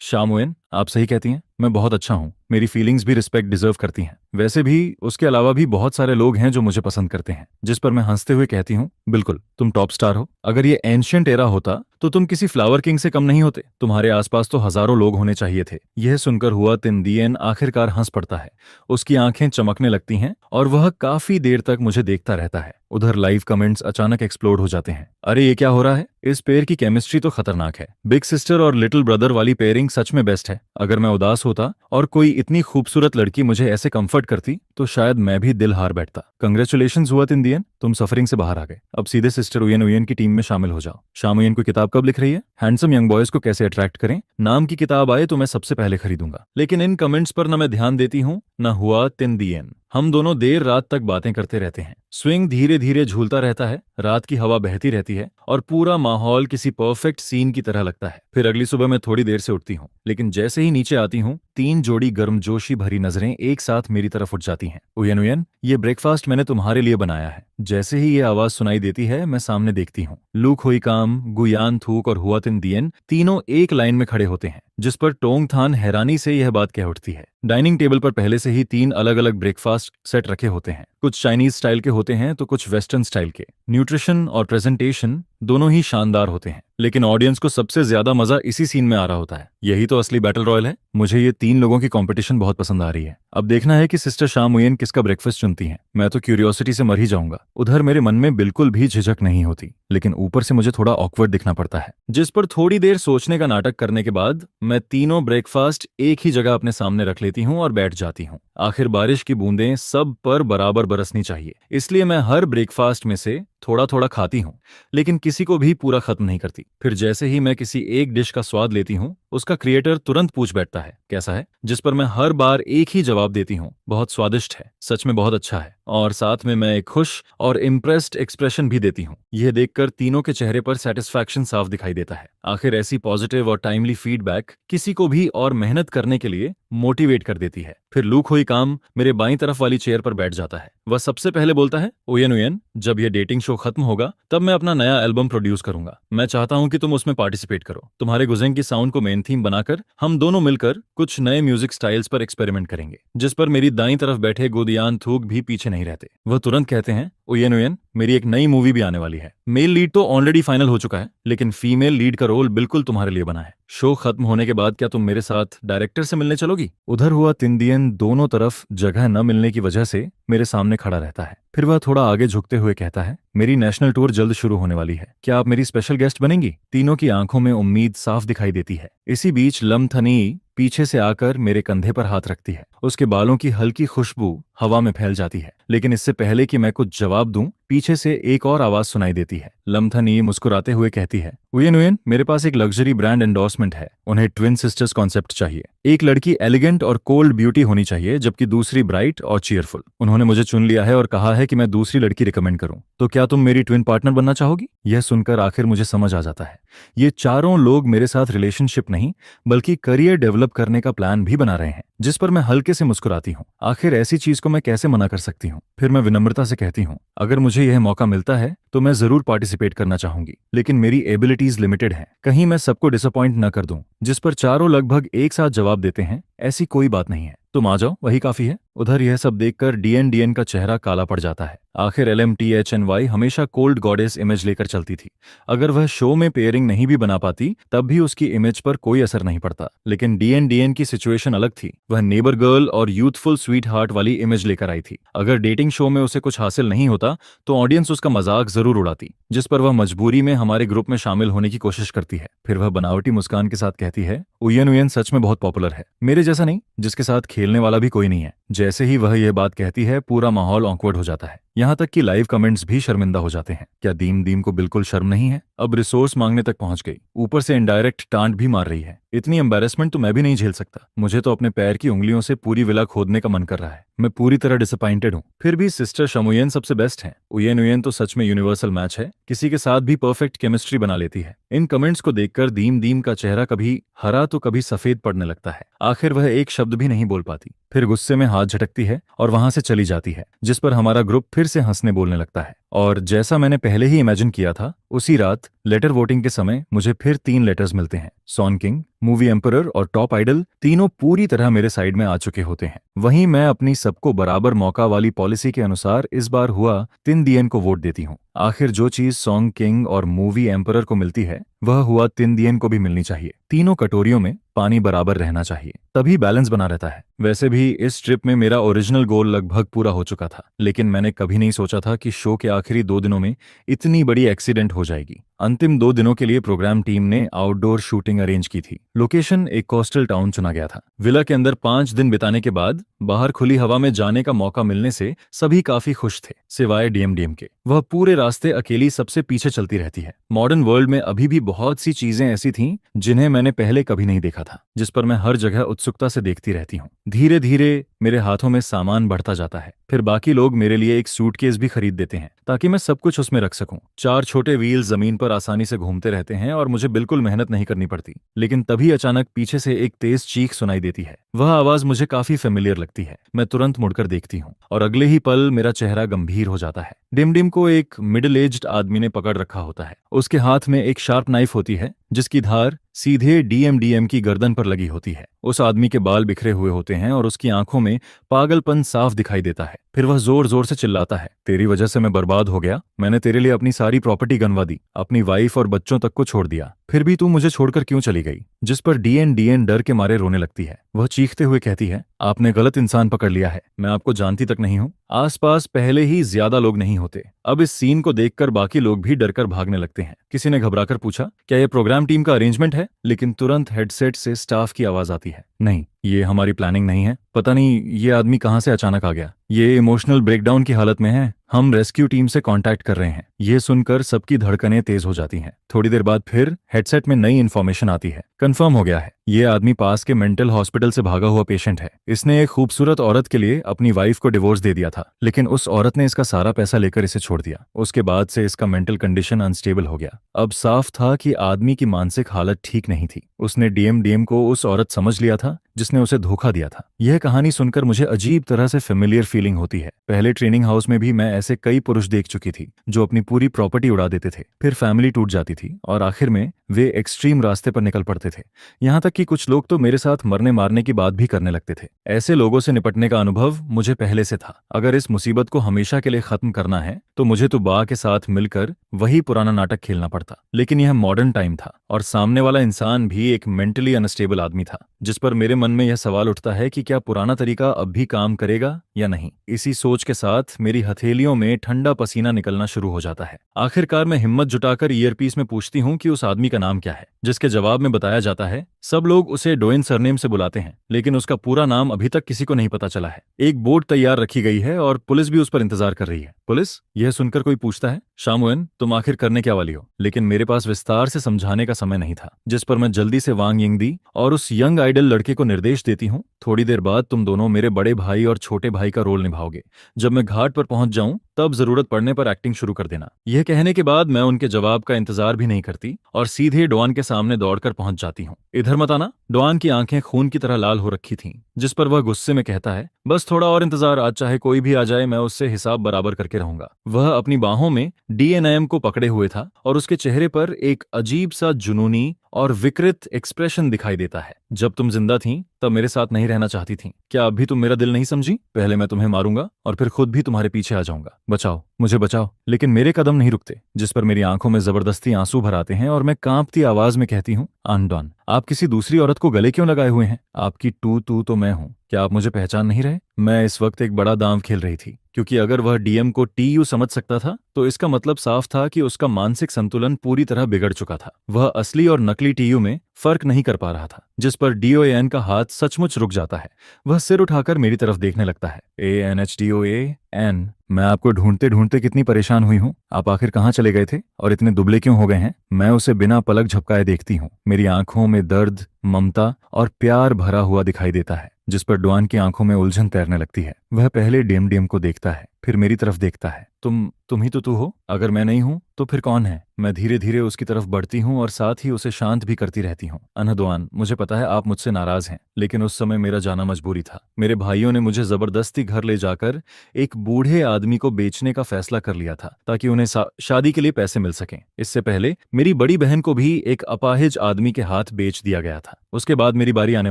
शामुएन, आप सही कहती हैं, मैं बहुत अच्छा हूँ। मेरी फीलिंग्स भी रिस्पेक्ट डिजर्व करती हैं। वैसे भी उसके अलावा भी बहुत सारे लोग हैं जो मुझे पसंद करते हैं। जिस पर मैं हंसते हुए कहती हूँ, बिल्कुल, तुम टॉप स्टार हो। अगर ये एंशिएंट एरा होता तो तुम किसी फ्लावर किंग से कम नहीं होते। तुम्हारे आसपास तो हजारों लोग होने चाहिए थे। यह सुनकर हुआ तिनदियन आखिरकार हंस पड़ता है। उसकी आंखें चमकने लगती हैं और वह काफी देर तक मुझे देखता रहता है। उधर लाइव कमेंट्स अचानक एक्सप्लोड हो जाते हैं। अरे ये क्या हो रहा है? इस पेयर की केमिस्ट्री तो खतरनाक है। बिग सिस्टर और लिटिल ब्रदर वाली पेयरिंग सच में बेस्ट है। अगर मैं उदास होता और कोई इतनी खूबसूरत लड़की मुझे ऐसे कंफर्ट करती तो शायद मैं भी दिल हार बैठता। कंग्रेचुलेशंस हुआ तिनदियन, तुम सफरिंग से बाहर आ गए। अब सीधे सिस्टर उयन उयन की टीम में शामिल हो जाओ। शाम उयन कोई किताब कब लिख रही है? हैंडसम यंग बॉयज को कैसे अट्रैक्ट करें नाम की किताब आए तो मैं सबसे पहले खरीदूंगा। लेकिन इन कमेंट्स पर न मैं ध्यान देती हूँ न हुआ तिनदियन। हम दोनों देर रात तक बातें करते रहते हैं। स्विंग धीरे धीरे झूलता रहता है, रात की हवा बहती रहती है और पूरा माहौल किसी परफेक्ट सीन की तरह लगता है। फिर अगली सुबह मैं थोड़ी देर से उठती हूँ, लेकिन जैसे ही नीचे आती हूँ 3 जोड़ी गर्मजोशी भरी नजरें एक साथ मेरी तरफ उठ जाती हैं। उयन उयन, ये ब्रेकफास्ट मैंने तुम्हारे लिए बनाया है। जैसे ही ये आवाज सुनाई देती है मैं सामने देखती हूँ। लूक हुई काम, गुयान थूक और हुआ तिनदियन तीनों एक लाइन में खड़े होते हैं, जिस पर टोंग थान हैरानी से यह बात कह उठती है। डाइनिंग टेबल पर पहले से ही 3 अलग अलग ब्रेकफास्ट सेट रखे होते हैं। कुछ चाइनीज स्टाइल के होते हैं तो कुछ वेस्टर्न स्टाइल के। न्यूट्रिशन और प्रेजेंटेशन दोनों ही शानदार होते हैं, लेकिन ऑडियंस को सबसे ज्यादा मजा इसी सीन में आ रहा होता है। यही तो असली बैटल रॉयल है। मुझे ये 3 लोगों की कंपटीशन बहुत पसंद आ रही है। अब देखना है कि सिस्टर शाम मुयेन किसका ब्रेकफास्ट चुनती हैं। मैं तो क्यूरियोसिटी से मर ही जाऊंगा। उधर मेरे मन में बिल्कुल भी झिझक नहीं होती, लेकिन ऊपर से मुझे थोड़ा ऑकवर्ड दिखना पड़ता है, जिस पर थोड़ी देर सोचने का नाटक करने के बाद मैं तीनों ब्रेकफास्ट एक ही जगह अपने सामने रख लेती हूँ और बैठ जाती हूँ। आखिर बारिश की बूंदें सब पर बराबर बरसनी चाहिए, इसलिए मैं हर ब्रेकफास्ट में से थोड़ा थोड़ा खाती हूँ, लेकिन किसी को भी पूरा खत्म नहीं करती। फिर जैसे ही मैं किसी एक डिश का स्वाद लेती हूँ, उसका क्रिएटर तुरंत पूछ बैठता है कैसा है, जिस पर मैं हर बार एक ही जवाब देती हूँ, बहुत स्वादिष्ट है, सच में बहुत अच्छा है। और साथ में मैं एक खुश और इम्प्रेस्ड एक्सप्रेशन भी देती हूँ। यह देखकर तीनों के चेहरे पर सेटिस्फैक्शन साफ दिखाई देता है। आखिर ऐसी पॉजिटिव और टाइमली फीडबैक किसी को भी और मेहनत करने के लिए मोटिवेट कर देती है। फिर लू खोई काम मेरे बाईं तरफ वाली चेयर पर बैठ जाता है। वह सबसे पहले बोलता है, उयन उयन, जब यह डेटिंग शो खत्म होगा तब मैं अपना नया एल्बम प्रोड्यूस करूंगा। मैं चाहता हूं कि तुम उसमें पार्टिसिपेट करो। तुम्हारे गुजेंग की साउंड को मेन थीम बनाकर हम दोनों मिलकर कुछ नए म्यूजिक स्टाइल्स पर एक्सपेरिमेंट करेंगे। जिस पर मेरी दाईं तरफ बैठे गुदियान थूक भी पीछे नहीं रहते। वह तुरंत कहते हैं, उयन उयन, मेरी एक नई मूवी भी आने वाली है। मेल लीड तो ऑलरेडी फाइनल हो चुका है, लेकिन फीमेल लीड का रोल बिल्कुल तुम्हारे लिए बना है। शो खत्म होने के बाद क्या तुम मेरे साथ डायरेक्टर से मिलने चलोगी? उधर हुआ तिनदियन दोनों तरफ जगह न मिलने की वजह से मेरे सामने खड़ा रहता है। फिर वह थोड़ा आगे झुकते हुए कहता है, मेरी नेशनल टूर जल्द शुरू होने वाली है, क्या आप मेरी स्पेशल गेस्ट बनेंगी? तीनों की आंखों में उम्मीद साफ दिखाई देती है। इसी बीच लम्थनी पीछे से आकर मेरे कंधे पर हाथ रखती है। उसके बालों की हल्की खुशबू हवा में फैल जाती है, लेकिन इससे पहले कि मैं कुछ जवाब दूं, पीछे से एक और आवाज सुनाई देती है। लम्थनी मुस्कुराते हुए कहती है, उयन उयन, मेरे पास एक लग्जरी ब्रांड एंडोर्समेंट है। उन्हें ट्विन सिस्टर्स कॉन्सेप्ट चाहिए। एक लड़की एलिगेंट और कोल्ड ब्यूटी होनी चाहिए, जबकि दूसरी ब्राइट और चीयरफुल। उन्होंने मुझे चुन लिया है और कहा है कि मैं दूसरी लड़की रिकमेंड करूं। तो क्या तुम मेरी ट्विन पार्टनर बनना चाहोगी? यह सुनकर आखिर मुझे समझ आ जाता है, ये चारों लोग मेरे साथ रिलेशनशिप नहीं बल्कि करियर डेवलप करने का प्लान भी बना रहे हैं। जिस पर मैं हल्के से मुस्कुराती हूँ। आखिर ऐसी चीज को मैं कैसे मना कर सकती हूँ? फिर मैं विनम्रता से कहती हूँ, अगर मुझे यह मौका मिलता है तो मैं जरूर पार्टिसिपेट करना चाहूंगी, लेकिन मेरी एबिलिटीज लिमिटेड हैं, कहीं मैं सबको डिसअपॉइंट न कर दूं। जिस पर चारों लगभग एक साथ जवाब देते हैं, ऐसी कोई बात नहीं है, तुम आ जाओ, वही काफी है। उधर यह सब देखकर डीएन का चेहरा काला पड़ जाता है। आखिर LMTHNY हमेशा कोल्ड गॉडेस इमेज लेकर चलती थी। अगर वह शो में पेयरिंग नहीं भी बना पाती तब भी उसकी इमेज पर कोई असर नहीं पड़ता, लेकिन डीएन की सिचुएशन अलग थी। वह नेबर गर्ल और यूथफुल स्वीट हार्ट वाली इमेज लेकर आई थी। अगर डेटिंग शो में उसे कुछ हासिल नहीं होता तो ऑडियंस उसका मजाक जरूर उड़ाती, जिस पर वह मजबूरी में हमारे ग्रुप में शामिल होने की कोशिश करती है। फिर वह बनावटी मुस्कान के साथ कहती है, उयन उयन सच में बहुत पॉपुलर है, मेरे जैसा नहीं जिसके साथ खेलने वाला भी कोई नहीं है। जैसे ही वह यह बात कहती है, पूरा माहौल ऑकवर्ड हो जाता है। यहाँ तक कि लाइव कमेंट्स भी शर्मिंदा हो जाते हैं। क्या दीम दीम को बिल्कुल शर्म नहीं है? अब रिसोर्स मांगने तक पहुंच गई, ऊपर से इनडायरेक्ट टांट भी मार रही है। इतनी एम्बेरसमेंट तो मैं भी नहीं झेल सकता। मुझे तो अपने पैर की उंगलियों से पूरी विला खोदने का मन कर रहा है। मैं पूरी तरह डिसअपॉइंटेड हूँ। फिर भी सिस्टर शमुयन सबसे बेस्ट हैं। उयन उयन तो सच में यूनिवर्सल मैच है, किसी के साथ भी परफेक्ट केमिस्ट्री बना लेती है। इन कमेंट्स को देखकर दीम दीम का चेहरा कभी हरा तो कभी सफेद पड़ने लगता है। आखिर वह एक शब्द भी नहीं बोल पाती, फिर गुस्से में हाथ झटकती है और वहां से चली जाती है, जिस पर हमारा ग्रुप फिर से हंसने बोलने लगता है। और जैसा मैंने पहले ही इमेजिन किया था, उसी रात लेटर वोटिंग के समय मुझे फिर 3 लेटर्स मिलते हैं। सॉन किंग, मूवी एम्परर और टॉप आइडल तीनों पूरी तरह मेरे साइड में आ चुके होते हैं। वहीं मैं अपनी सबको बराबर मौका वाली पॉलिसी के अनुसार इस बार हुआ तिनदियन को वोट देती हूँ। आखिर जो चीज सॉन्ग किंग और मूवी एम्परर को मिलती है वह हुआ तिनदियन को भी मिलनी चाहिए। तीनों कटोरियों में पानी बराबर रहना चाहिए, तभी बैलेंस बना रहता है। वैसे भी इस ट्रिप में मेरा ओरिजिनल गोल लगभग पूरा हो चुका था, लेकिन मैंने कभी नहीं सोचा था कि शो के आखिरी 2 दिनों में इतनी बड़ी एक्सीडेंट हो जाएगी। अंतिम 2 दिनों के लिए प्रोग्राम टीम ने आउटडोर शूटिंग अरेंज की थी। लोकेशन एक कोस्टल टाउन चुना गया था। विला के अंदर 5 दिन बिताने के बाद बाहर खुली हवा में जाने का मौका मिलने से सभी काफी खुश थे, सिवाय डीएम के। वह पूरे रास्ते अकेली सबसे पीछे चलती रहती है। मॉडर्न वर्ल्ड में अभी भी बहुत सी चीजें ऐसी थीं जिन्हें मैंने पहले कभी नहीं देखा था, जिस पर मैं हर जगह उत्सुकता से देखती रहती हूँ। धीरे धीरे मेरे हाथों में सामान बढ़ता जाता है। फिर बाकी लोग मेरे लिए एक सूटकेस भी खरीद देते हैं ताकि मैं सब कुछ उसमें रख सकूं। 4 छोटे व्हील जमीन पर आसानी से घूमते रहते हैं और मुझे बिल्कुल मेहनत नहीं करनी पड़ती। लेकिन तभी अचानक पीछे से एक तेज चीख सुनाई देती है। वह आवाज मुझे काफी फेमिलियर लगती है। मैं तुरंत मुड़कर देखती हूँ और अगले ही पल मेरा चेहरा गंभीर हो जाता है। डिम को एक मिडिल एज्ड आदमी ने पकड़ रखा होता है। उसके हाथ में एक शार्प नाइफ होती है जिसकी धार सीधे डीएम की गर्दन पर लगी होती है। उस आदमी के बाल बिखरे हुए होते हैं और उसकी आंखों में पागलपन साफ दिखाई देता है। फिर वह जोर जोर से चिल्लाता है, तेरी वजह से मैं बर्बाद हो गया, मैंने तेरे लिए अपनी सारी प्रॉपर्टी गंवा दी, अपनी वाइफ और बच्चों तक को छोड़ दिया, फिर भी तू मुझे छोड़कर क्यों चली गई। जिस पर डीएन डर के मारे रोने लगती है। वह चीखते हुए कहती है, आपने गलत इंसान पकड़ लिया है, मैं आपको जानती तक नहीं हूँ। आसपास पहले ही ज्यादा लोग नहीं होते। अब इस सीन को देखकर बाकी लोग भी डरकर भागने लगते हैं। किसी ने घबराकर पूछा, क्या यह प्रोग्राम टीम का अरेंजमेंट है? लेकिन तुरंत हेडसेट से स्टाफ की आवाज आती है, नहीं, ये हमारी प्लानिंग नहीं है, पता नहीं ये आदमी कहाँ से अचानक आ गया, ये इमोशनल ब्रेकडाउन की हालत में है, हम रेस्क्यू टीम से कांटेक्ट कर रहे हैं। ये सुनकर सबकी धड़कनें तेज हो जाती हैं। थोड़ी देर बाद फिर हेडसेट में नई इन्फॉर्मेशन आती है, कंफर्म हो गया है, ये आदमी पास के मेंटल हॉस्पिटल से भागा हुआ पेशेंट है। इसने एक खूबसूरत औरत के लिए अपनी वाइफ को डिवोर्स दे दिया था, लेकिन उस औरत ने इसका सारा पैसा लेकर इसे छोड़ दिया। उसके बाद से इसका मेंटल कंडीशन अनस्टेबल हो गया। अब साफ था कि आदमी की मानसिक हालत ठीक नहीं थी। उसने डीएम को उस औरत समझ लिया था जिसने उसे धोखा दिया था। यह कहानी सुनकर मुझे अजीब तरह से फेमिलियर फीलिंग होती है। पहले ट्रेनिंग हाउस में भी मैं ऐसे कई पुरुष देख चुकी थी जो अपनी पूरी प्रॉपर्टी उड़ा देते थे, फिर फैमिली टूट जाती थी और आखिर में वे एक्सट्रीम रास्ते पर निकल पड़ते थे। यहाँ तक कि कुछ लोग तो मेरे साथ मरने मारने की बात भी करने लगते थे। ऐसे लोगों से निपटने का अनुभव मुझे पहले से था। अगर इस मुसीबत को हमेशा के लिए खत्म करना है तो मुझे तो बा के साथ मिलकर वही पुराना नाटक खेलना पड़ता। लेकिन यह मॉडर्न टाइम था और सामने वाला इंसान भी एक मेंटली अनस्टेबल आदमी था, जिस पर मेरे मन में यह सवाल उठता है कि क्या पुराना तरीका अब भी काम करेगा या नहीं। इसी सोच के साथ मेरी हथेलियों में ठंडा पसीना निकलना शुरू हो जाता है। आखिरकार मैं हिम्मत जुटाकर ईयरपीस में पूछती हूँ कि उस आदमी का नाम क्या है, जिसके जवाब में बताया जाता है सब लोग उसे डोइन सरनेम से बुलाते हैं, लेकिन उसका पूरा नाम अभी तक किसी को नहीं पता चला है। एक बोर्ड तैयार रखी गई है और पुलिस भी उस पर इंतजार कर रही है। पुलिस? यह सुनकर कोई पूछता है, शामुएन तुम आखिर करने क्या वाली हो? लेकिन मेरे पास विस्तार से समझाने का समय नहीं था, जिस पर मैं जल्दी से वांग यिंग दी और उस यंग आइडल लड़के को निर्देश देती हूँ, थोड़ी देर बाद तुम दोनों मेरे बड़े भाई और छोटे भाई का रोल निभाओगे। जब मैं घाट पर पहुंच जाऊं तब जरूरत पड़ने पर एक्टिंग शुरू कर देना। यह कहने के बाद मैं उनके जवाब का इंतजार भी नहीं करती और सीधे डॉन के सामने दौड़कर पहुंच जाती हूँ। इधर मत आना। डॉन की आंखें खून की तरह लाल हो रखी थीं, जिस पर वह गुस्से में कहता है, बस थोड़ा और इंतजार, आज चाहे कोई भी आ जाए मैं उससे हिसाब बराबर करके रहूंगा। वह अपनी बाहों में डीएनएम को पकड़े हुए था और उसके चेहरे पर एक अजीब सा जुनूनी और विकृत एक्सप्रेशन दिखाई देता है। जब तुम जिंदा थीं तब मेरे साथ नहीं रहना चाहती थीं, क्या अब भी तुम मेरा दिल नहीं समझी? पहले मैं तुम्हें मारूंगा और फिर खुद भी तुम्हारे पीछे आ जाऊंगा। बचाओ, मुझे बचाओ। लेकिन मेरे कदम नहीं रुकते, जिस पर मेरी आंखों में जबरदस्ती आंसू भर आते हैं और मैं कांपती आवाज में कहती हूँ, डॉन, आप किसी दूसरी औरत को गले क्यों लगाए हुए हैं? आपकी टू टू तो मैं हूँ, क्या आप मुझे पहचान नहीं रहे? मैं इस वक्त एक बड़ा दांव खेल रही थी, क्योंकि अगर वह डीएम को टीयू समझ सकता था तो इसका मतलब साफ था कि उसका मानसिक संतुलन पूरी तरह बिगड़ चुका था। वह असली और नकली टीयू में फर्क नहीं कर पा रहा था, जिस पर डीओएन का हाथ सचमुच रुक जाता है। वह सिर उठाकर मेरी तरफ देखने लगता है। ANHDOAN, मैं आपको ढूंढते ढूंढते कितनी परेशान हुई हूँ। आप आखिर कहाँ चले गए थे और इतने दुबले क्यों हो गए हैं? मैं उसे बिना पलक झपकाए देखती हूँ। मेरी आंखों में दर्द, ममता और प्यार भरा हुआ दिखाई देता है, जिस पर डॉन की आंखों में उलझन तैरने लगती है। वह पहले डीएम को देखता है, फिर मेरी तरफ देखता है। तुम ही तो तू हो? अगर मैं नहीं हूं तो फिर कौन है? मैं धीरे धीरे उसकी तरफ बढ़ती हूं और साथ ही उसे शांत भी करती रहती हूं। अनहदवान, मुझे पता है आप मुझसे नाराज हैं, लेकिन उस समय मेरा जाना मजबूरी था। मेरे भाइयों ने मुझे जबरदस्ती घर ले जाकर एक बूढ़े आदमी को बेचने का फैसला कर लिया था, ताकि उन्हें शादी के लिए पैसे मिल सकें। इससे पहले मेरी बड़ी बहन को भी एक अपाहिज आदमी के हाथ बेच दिया गया था। उसके बाद मेरी बारी आने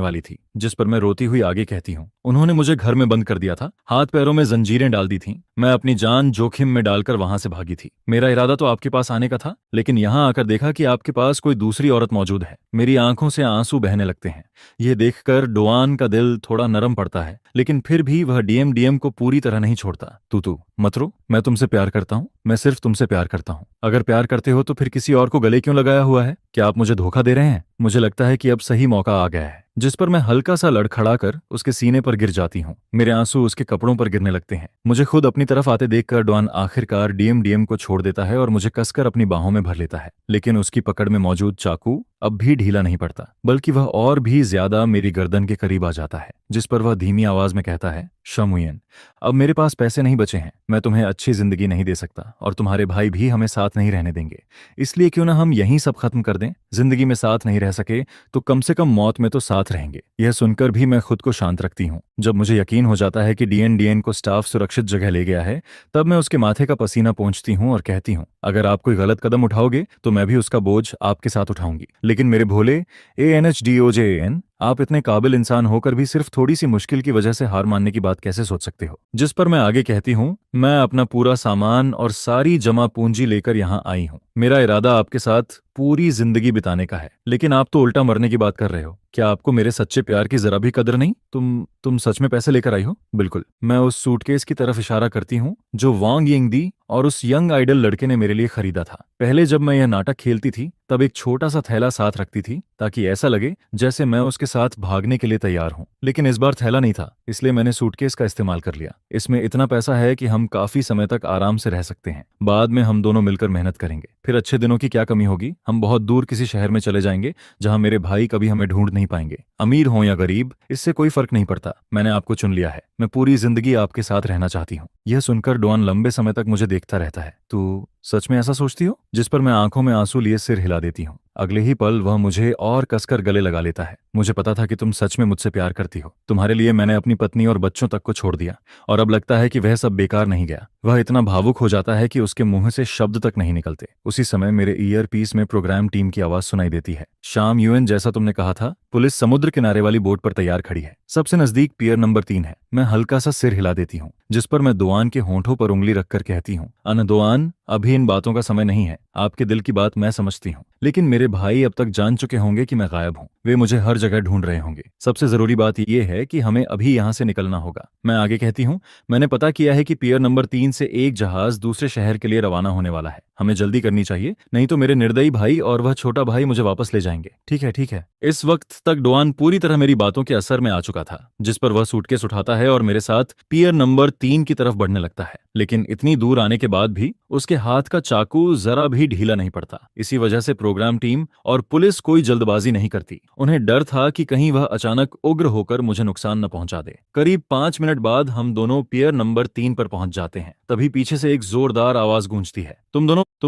वाली थी, जिस पर मैं रोती हुई आगे कहती हूँ, उन्होंने मुझे घर में बंद कर दिया था, हाथ पैरों में जंजीरें डाल दी थीं। मैं अपनी जान जोखिम में डालकर वहां से भागी थी। मेरा इरादा तो आपके पास आने का था, लेकिन यहां आकर देखा कि आपके पास कोई दूसरी औरत मौजूद है। मेरी आंखों से आंसू बहने लगते हैं। यह देखकर डोआन का दिल थोड़ा नरम पड़ता है, लेकिन फिर भी वह डीएम को पूरी तरह नहीं छोड़ता। तू मत रो, मैं तुमसे प्यार करता हूँ, मैं सिर्फ तुमसे प्यार करता हूँ। अगर प्यार करते हो तो फिर किसी और को गले क्यों लगाया हुआ है? क्या आप मुझे धोखा दे रहे हैं? मुझे लगता है कि अब सही मौका आ गया है, जिस पर मैं हल्का सा लड़खड़ाकर उसके सीने पर गिर जाती हूँ। मेरे आंसू उसके कपड़ों पर गिरने लगते हैं। मुझे खुद अपनी तरफ आते देखकर डॉन आखिरकार डीएम को छोड़ देता है और मुझे कसकर अपनी बाहों में भर लेता है, लेकिन उसकी पकड़ में मौजूद चाकू अब भी ढीला नहीं पड़ता, बल्कि वह और भी ज्यादा मेरी गर्दन के करीब आ जाता है, जिस पर वह धीमी आवाज में कहता है, शमुएन, अब मेरे पास पैसे नहीं बचे हैं, मैं तुम्हें अच्छी जिंदगी नहीं दे सकता और तुम्हारे भाई भी हमें साथ नहीं रहने देंगे, इसलिए क्यों ना हम यहीं सब खत्म कर दें। जिंदगी में साथ नहीं रह सके तो कम से कम मौत में तो साथ रहेंगे। यह सुनकर भी मैं खुद को शांत रखती हूँ। जब मुझे यकीन हो जाता है कि डीएन को स्टाफ सुरक्षित जगह ले गया है, तब मैं उसके माथे का पसीना पोंछती हूँ और कहती हूँ, अगर आप कोई गलत कदम उठाओगे तो मैं भी उसका बोझ आपके साथ उठाऊंगी। लेकिन मेरे भोले ANHDOJAN, आप इतने काबिल इंसान होकर भी सिर्फ थोड़ी सी मुश्किल की वजह से हार मानने की बात कैसे सोच सकते हो? जिस पर मैं आगे कहती हूँ, मैं अपना पूरा सामान और सारी जमा पूंजी लेकर यहाँ आई हूँ। मेरा इरादा आपके साथ पूरी जिंदगी बिताने का है, लेकिन आप तो उल्टा मरने की बात कर रहे हो। क्या आपको मेरे सच्चे प्यार की जरा भी कदर नहीं? तुम सच में पैसे लेकर आई हो? बिल्कुल। मैं उस सूटकेस की तरफ इशारा करती हूँ जो वांग यिंगदी और उस यंग आइडल लड़के ने मेरे लिए खरीदा था। पहले जब मैं यह नाटक खेलती थी तब एक छोटा सा थैला साथ रखती थी ताकि ऐसा लगे जैसे मैं उसके साथ भागने के लिए तैयार हूँ। लेकिन इस बार थैला नहीं था, इसलिए मैंने सूटकेस का इस्तेमाल कर लिया। इसमें इतना पैसा है कि हम काफी समय तक आराम से रह सकते हैं। बाद में हम दोनों मिलकर मेहनत करेंगे, फिर अच्छे दिनों की क्या कमी होगी। हम बहुत दूर किसी शहर में चले जाएंगे जहां मेरे भाई कभी हमें ढूंढ नहीं पाएंगे। अमीर हो या गरीब, इससे कोई फर्क नहीं पड़ता। मैंने आपको चुन लिया है। मैं पूरी जिंदगी आपके साथ रहना चाहती हूँ। यह सुनकर डॉन लंबे समय तक मुझे देखता रहता है। तू सच में ऐसा सोचती हो? जिस पर मैं आंखों में आंसू लिए सिर हिला देती हूँ। अगले ही पल वह मुझे और कसकर गले लगा लेता है। मुझे पता था कि तुम सच में मुझसे प्यार करती हो। तुम्हारे लिए मैंने अपनी पत्नी और बच्चों तक को छोड़ दिया, और अब लगता है कि वह सब बेकार नहीं गया। वह इतना भावुक हो जाता है कि उसके मुंह से शब्द तक नहीं निकलते। उसी समय मेरे ईयर पीस में प्रोग्राम टीम की आवाज सुनाई देती है। शाम यूएन, जैसा तुमने कहा था, पुलिस समुद्र किनारे वाली बोट पर तैयार खड़ी है। सबसे नजदीक पियर नंबर 3 है। मैं हल्का सा सिर हिला देती हूँ, जिस पर मैं दोआन के होंठों पर उंगली रखकर कहती हूँ, अन दोआन, अभी इन बातों का समय नहीं है। आपके दिल की बात मैं समझती हूँ, लेकिन मेरे भाई अब तक जान चुके होंगे कि मैं गायब हूँ। वे मुझे हर जगह ढूंढ रहे होंगे। सबसे जरूरी बात यह है कि हमें अभी यहाँ से निकलना होगा। मैं आगे कहती हूँ, मैंने पता किया है कि पियर नंबर 3 से एक जहाज दूसरे शहर के लिए रवाना होने वाला है। हमें जल्दी करनी चाहिए, नहीं तो मेरे निर्दयी भाई और वह छोटा भाई मुझे वापस ले जाएंगे। ठीक है, ठीक है। इस वक्त तक डोआन पूरी तरह मेरी बातों के असर में आ चुका था, जिस पर वह सूटकेस उठाता है और मेरे साथ पियर नंबर 3 की तरफ बढ़ने लगता है। लेकिन इतनी दूर आने के बाद भी उसके हाथ का चाकू जरा भी ढीला नहीं पड़ता। इसी वजह से प्रोग्राम टीम और पुलिस कोई जल्दबाजी नहीं करती। उन्हें डर था कि कहीं वह अचानक उग्र होकर मुझे नुकसान न पहुंचा दे। करीब 5 मिनट बाद हम दोनों पियर नंबर 3 पर पहुंच जाते हैं। तभी पीछे से एक जोरदार आवाज गूंजती है, तुम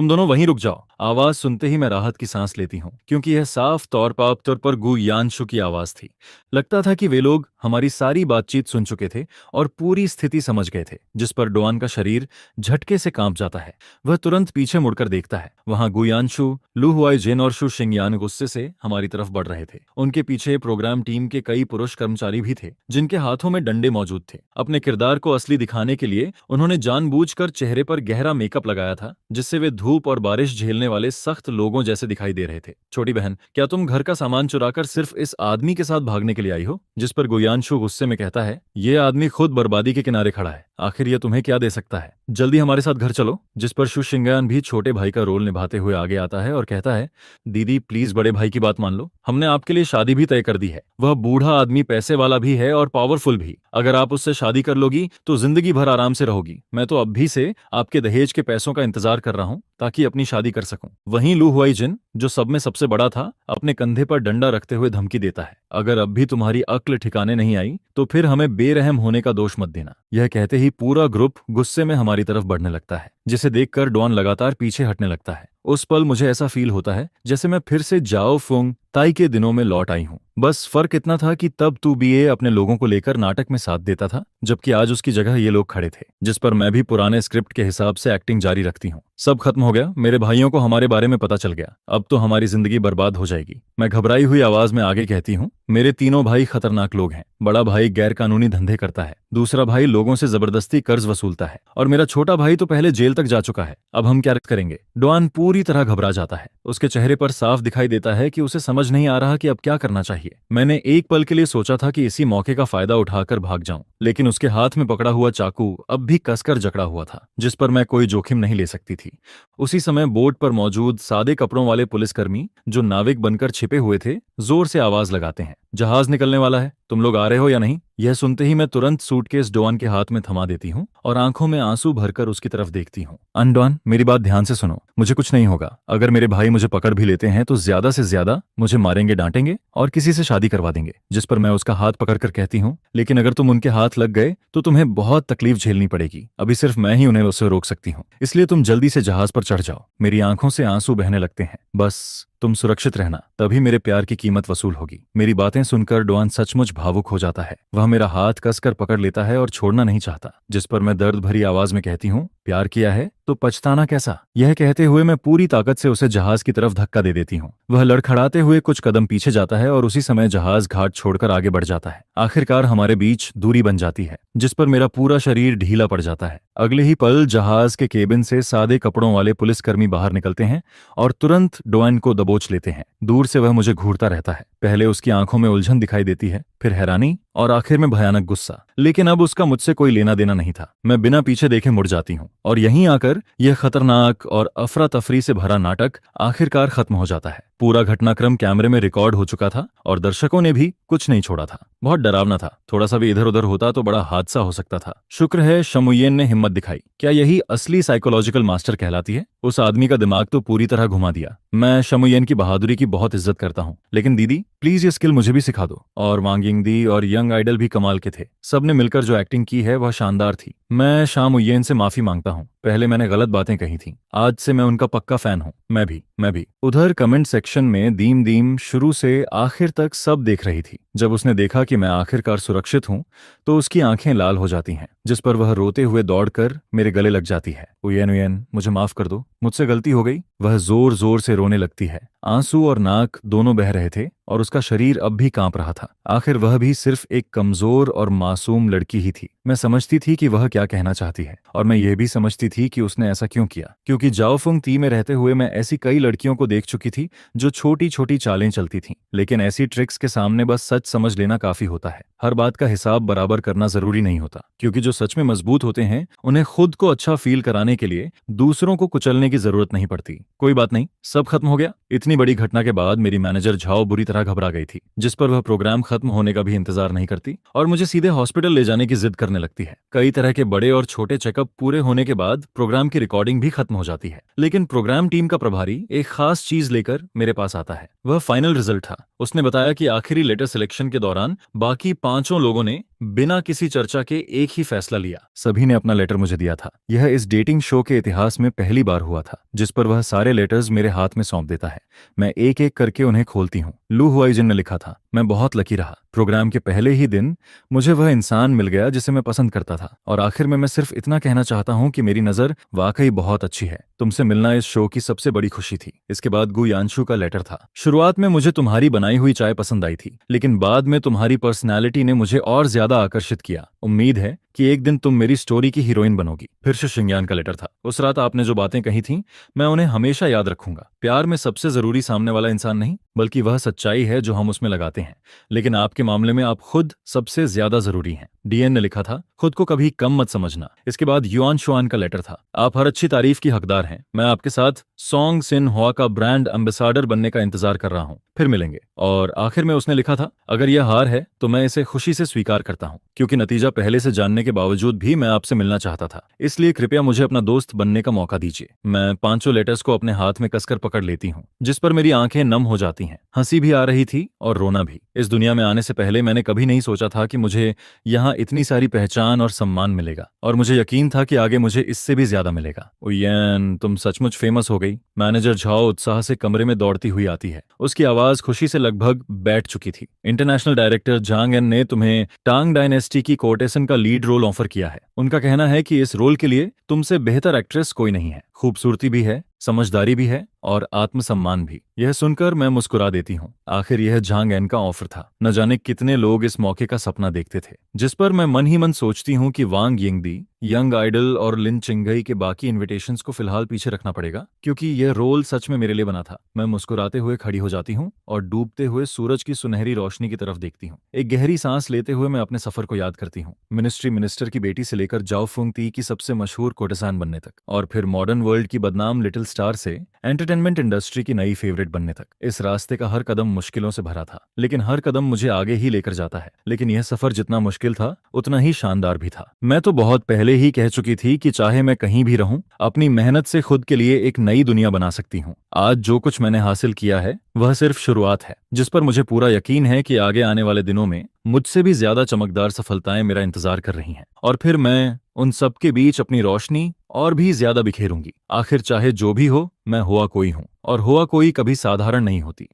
दोनों वहीं रुक जाओ। आवाज सुनते ही मैं राहत की सांस लेती हूँ, क्योंकि यह साफ तौर पर गु यानशु की आवाज थी। लगता था कि वे लोग हमारी सारी बातचीत सुन चुके थे और पूरी स्थिति समझ गए थे, जिस पर डोआन का शरीर झटके से कांप जाता है। वह तुरंत पीछे मुड़कर देखता है। वहां गुयानशु, लू हुआई जिन और शु शिंगयान गुस्से से हमारी तरफ बढ़ रहे थे। उनके पीछे प्रोग्राम टीम के कई पुरुष कर्मचारी भी थे, जिनके हाथों में डंडे मौजूद थे। अपने किरदार को असली दिखाने के लिए उन्होंने जानबूझकर चेहरे पर गहरा मेकअप लगाया था, जिससे वे धूप और बारिश झेलने वाले सख्त लोगों जैसे दिखाई दे रहे थे। छोटी बहन, क्या तुम घर का सामान चुराकर सिर्फ इस आदमी के साथ भागने के लिए आई हो? जिस पर गुयानशु गुस्से में कहता है, ये आदमी खुद बर्बादी के किनारे खड़ा है, आखिर ये तुम्हें क्या दे सकता है? जल्दी हमारे साथ घर चलो। जिस पर शु शिंगयान भी छोटे भाई का रोल निभाते हुए आगे आता है और कहता है, दीदी प्लीज बड़े भाई की बात मान लो। हमने आपके लिए शादी भी तय कर दी है। वह बूढ़ा आदमी पैसे वाला भी है और पावरफुल भी। अगर आप उससे शादी कर लोगी तो जिंदगी भर आराम से रहोगी। मैं तो अब भी से आपके दहेज के पैसों का इंतजार कर रहा हूँ ताकि अपनी शादी कर सकूं। वहीं लू हुआई जिन, जो सब में सबसे बड़ा था, अपने कंधे पर डंडा रखते हुए धमकी देता है, अगर अब भी तुम्हारी अक्ल ठिकाने नहीं आई तो फिर हमें बेरहम होने का दोष मत देना। यह कहते ही पूरा ग्रुप गुस्से में हमारी तरफ बढ़ने लगता है, जिसे देखकर डॉन लगातार पीछे हटने लगता है। उस पल मुझे ऐसा फील होता है जैसे मैं फिर से जाओ फुंग ताई के दिनों में लौट आई हूँ। बस फर्क इतना था कि तब तू बीए अपने लोगों को लेकर नाटक में साथ देता था, जबकि आज उसकी जगह ये लोग खड़े थे। जिस पर मैं भी पुराने स्क्रिप्ट के हिसाब से एक्टिंग जारी रखती हूँ। सब खत्म हो गया। मेरे भाइयों को हमारे बारे में पता चल गया। अब तो हमारी जिंदगी बर्बाद हो जाएगी। मैं घबराई हुई आवाज में आगे कहती हूँ, मेरे तीनों भाई खतरनाक लोग हैं। बड़ा भाई गैर कानूनी धंधे करता है, दूसरा भाई लोगों से जबरदस्ती कर्ज वसूलता है, और मेरा छोटा भाई तो पहले जेल तक जा चुका है। अब हम क्या करेंगे? डॉन पूरी तरह घबरा जाता है। उसके चेहरे पर साफ दिखाई देता है कि उसे समझ नहीं आ रहा कि अब क्या करना चाहिए। मैंने एक पल के लिए सोचा था कि इसी मौके का फायदा उठाकर भाग जाऊं, लेकिन उसके हाथ में पकड़ा हुआ चाकू अब भी कसकर जकड़ा हुआ था, जिस पर मैं कोई जोखिम नहीं ले सकती थी। उसी समय बोट पर मौजूद सादे कपड़ों वाले पुलिसकर्मी, जो नाविक बनकर छिपे हुए थे, जोर से आवाज लगाते हैं, जहाज निकलने वाला है, तुम लोग आ रहे हो या नहीं? यह सुनते ही मैं तुरंत सूटकेस डॉन के हाथ में थमा देती हूँ और आंखों में आंसू भरकर उसकी तरफ देखती हूँ। अनडॉन, मेरी बात ध्यान से सुनो। मुझे कुछ नहीं होगा। अगर मेरे भाई मुझे पकड़ भी लेते हैं तो ज्यादा से ज्यादा मुझे मारेंगे, डांटेंगे और किसी से शादी करवा देंगे। जिस पर मैं उसका हाथ पकड़कर कहती हूँ, लेकिन अगर तुम उनके हाथ लग गए तो तुम्हें बहुत तकलीफ झेलनी पड़ेगी। अभी सिर्फ मैं ही उन्हें उससे रोक सकती हूँ, इसलिए तुम जल्दी से जहाज पर चढ़ जाओ। मेरी आंखों से आंसू बहने लगते हैं। बस तुम सुरक्षित रहना, तभी मेरे प्यार की कीमत वसूल होगी। मेरी बातें सुनकर डॉन सचमुच भावुक हो जाता है। वह मेरा हाथ कसकर पकड़ लेता है और छोड़ना नहीं चाहता। जिस पर मैं दर्द भरी आवाज में कहती हूँ, प्यार किया है तो पछताना कैसा। यह कहते हुए मैं पूरी ताकत से उसे जहाज की तरफ धक्का दे देती हूँ। वह लड़खड़ाते हुए कुछ कदम पीछे जाता है और उसी समय जहाज घाट छोड़कर आगे बढ़ जाता है। आखिरकार हमारे बीच दूरी बन जाती है, जिस पर मेरा पूरा शरीर ढीला पड़ जाता है। अगले ही पल जहाज के केबिन से सादे कपड़ों वाले पुलिसकर्मी बाहर निकलते हैं और तुरंत डोएन को दबोच लेते हैं। दूर से वह मुझे घूरता रहता है। पहले उसकी आंखों में उलझन दिखाई देती है, फिर हैरानी और आखिर में भयानक गुस्सा। लेकिन अब उसका मुझसे कोई लेना देना नहीं था। मैं बिना पीछे देखे मुड़ जाती हूँ और यहीं आकर यह खतरनाक और अफरा तफरी से भरा नाटक आखिरकार खत्म हो जाता है। पूरा घटनाक्रम कैमरे में रिकॉर्ड हो चुका था और दर्शकों ने भी कुछ नहीं छोड़ा था। बहुत डरावना था। थोड़ा सा भी इधर उधर होता तो बड़ा हादसा हो सकता था। शुक्र है शमुयेन ने हिम्मत दिखाई। क्या यही असली साइकोलॉजिकल मास्टर कहलाती है? उस आदमी का दिमाग तो पूरी तरह घुमा दिया। मैं शमुयेन की बहादुरी की बहुत इज्जत करता हूँ, लेकिन दीदी प्लीज ये स्किल मुझे भी सिखा दो। और वांग यिंगदी और यंग आइडल भी कमाल के थे। सबने मिलकर जो एक्टिंग की है वह शानदार थी। मैं शामुयेन से माफी मांगता हूँ। पहले मैंने गलत बातें कही थी। आज से मैं उनका पक्का फैन हूँ। मैं भी। उधर कमेंट सेक्शन में दीम दीम शुरू से आखिर तक सब देख रही थी। जब उसने देखा कि मैं आखिरकार सुरक्षित हूँ तो उसकी आंखें लाल हो जाती हैं, जिस पर वह रोते हुए दौड़कर मेरे गले लग जाती है। उयेन उयेन, मुझे माफ कर दो, मुझसे गलती हो गई। वह जोर जोर से रोने लगती है। आंसू और नाक दोनों बह रहे थे और उसका शरीर अब भी कांप रहा था। आखिर वह भी सिर्फ एक कमजोर और मासूम लड़की ही थी। मैं समझती थी कि वह क्या कहना चाहती है और मैं यह भी समझती थी कि उसने ऐसा क्यों किया, क्योंकि जाओफुंग ती में रहते हुए मैं ऐसी कई लड़कियों को देख चुकी थी जो छोटी छोटी चालें चलती थीं। लेकिन ऐसी ट्रिक्स के सामने बस सच समझ लेना काफी होता है। हर बात का हिसाब बराबर करना जरूरी नहीं होता, क्योंकि जो सच में मजबूत होते हैं उन्हें खुद को अच्छा फील कराने के लिए दूसरों को कुचलने की जरूरत नहीं पड़ती। कोई बात नहीं, सब खत्म हो गया। इतनी बड़ी घटना के बाद मेरी मैनेजर झाओ बुरी तरह घबरा गई थी, जिस पर वह प्रोग्राम खत्म होने का भी इंतजार नहीं करती और मुझे सीधे हॉस्पिटल ले जाने की जिद करने लगती है। कई तरह के बड़े और छोटे चेकअप पूरे होने के बाद प्रोग्राम की रिकॉर्डिंग भी खत्म हो जाती है। लेकिन प्रोग्राम टीम का प्रभारी एक खास चीज लेकर मेरे पास आता है। वह फाइनल रिजल्ट था। उसने बताया कि आखिरी लेटर सिलेक्शन के दौरान बाकी 5 लोगों ने बिना किसी चर्चा के एक ही फैसला लिया। सभी ने अपना लेटर मुझे दिया था। यह इस डेटिंग शो के इतिहास में पहली बार हुआ था, जिस पर वह सारे लेटर्स मेरे हाथ में सौंप देता है। मैं एक एक करके उन्हें खोलती हूँ। लू हुआइजिन ने लिखा था, मैं बहुत लकी रहा। प्रोग्राम के पहले ही दिन मुझे वह इंसान मिल गया जिसे मैं पसंद करता था। और आखिर में मैं सिर्फ इतना कहना चाहता हूँ कि मेरी नजर वाकई बहुत अच्छी है। तुमसे मिलना इस शो की सबसे बड़ी खुशी थी। इसके बाद गु यानशु का लेटर था। शुरुआत में मुझे तुम्हारी बनाई हुई चाय पसंद आई थी, लेकिन बाद में तुम्हारी पर्सनैलिटी ने मुझे और ज्यादा आकर्षित किया। उम्मीद है कि एक दिन तुम मेरी स्टोरी की हीरोइन बनोगी। फिर से शिंगयान का लेटर था। उस रात आपने जो बातें कही थीं, मैं उन्हें हमेशा याद रखूंगा। प्यार में सबसे जरूरी सामने वाला इंसान नहीं, बल्कि वह सच्चाई है जो हम उसमें लगाते हैं। लेकिन आपके मामले में आप खुद सबसे ज्यादा जरूरी हैं। डीएन ने लिखा था, खुद को कभी कम मत समझना। इसके बाद युआन शुआन का लेटर था। आप हर अच्छी तारीफ की हकदार हैं। मैं आपके साथ सॉन्ग सिन हुआ का ब्रांड एम्बेसडर बनने का इंतजार कर रहा हूँ। फिर मिलेंगे। और आखिर में उसने लिखा था, अगर यह हार है तो मैं इसे खुशी से स्वीकार करता हूँ, क्योंकि नतीजा पहले से जानने के बावजूद भी मैं आपसे मिलना चाहता था। इसलिए कृपया मुझे अपना दोस्त बनने का मौका दीजिए। मैं 5 लेटर्स को अपने हाथ में कसकर पकड़ लेती हूँ, जिस पर मेरी आंखें नम हो जाती हैं। हंसी भी आ रही थी और रोना भी। इस दुनिया में आने से पहले मैंने कभी नहीं सोचा था कि मुझे यहाँ इतनी सारी पहचान और सम्मान मिलेगा, और मुझे यकीन था कि आगे मुझे इससे भी ज्यादा मिलेगा। उयेन, तुम सचमुच फेमस हो गई। मैनेजर झाओ उत्साह से कमरे में दौड़ती हुई आती है। उसकी आवाज खुशी से लगभग बैठ चुकी थी। इंटरनेशनल डायरेक्टर जांग एन ने तुम्हें टांग डायनेस्टी की कोर्टेसन का लीड रोल ऑफर किया है। उनका कहना है कि इस रोल के लिए तुमसे बेहतर एक्ट्रेस कोई नहीं है। खूबसूरती भी है, समझदारी भी है और आत्मसम्मान भी। यह सुनकर मैं मुस्कुरा देती हूँ। आखिर यह झांग एन का ऑफर था। न जाने कितने लोग इस मौके का सपना देखते थे। जिस पर मैं मन ही मन सोचती हूँ कि वांग यिंगदी, यंग आइडल और लिन चिंगई के बाकी इन्विटेशंस को फिलहाल पीछे रखना पड़ेगा, क्योंकि यह रोल सच में मेरे लिए बना था। मैं मुस्कुराते हुए खड़ी हो जाती हूँ और डूबते हुए सूरज की सुनहरी रोशनी की तरफ देखती हूँ। एक गहरी सांस लेते हुए मैं अपने सफर को याद करती हूँ। मिनिस्टर की बेटी से लेकर जाओ फुंग ती की सबसे मशहूर कोर्टेसान बनने तक, और फिर मॉडर्न वर्ल्ड की बदनाम लिटिल स्टार से एंटरटेनमेंट इंडस्ट्री की नई फेवरेट बनने तक। इस रास्ते का हर कदम मुश्किलों से भरा था, लेकिन हर कदम मुझे आगे ही लेकर जाता है। लेकिन यह सफर जितना मुश्किल था उतना ही शानदार भी था। मैं तो बहुत पहले ही कह चुकी थी कि चाहे मैं कहीं भी रहूं, अपनी मेहनत से खुद के लिए एक नई दुनिया बना सकती हूं। आज जो कुछ मैंने हासिल किया है वह सिर्फ शुरुआत है, जिस पर मुझे पूरा यकीन है कि आगे आने वाले दिनों में मुझसे भी ज्यादा चमकदार सफलताएं मेरा इंतजार कर रही हैं। और फिर मैं उन सब के बीच अपनी रोशनी और भी ज्यादा बिखेरूंगी। आखिर चाहे जो भी हो, मैं हुआ कोई हूं, और हुआ कोई कभी साधारण नहीं होती।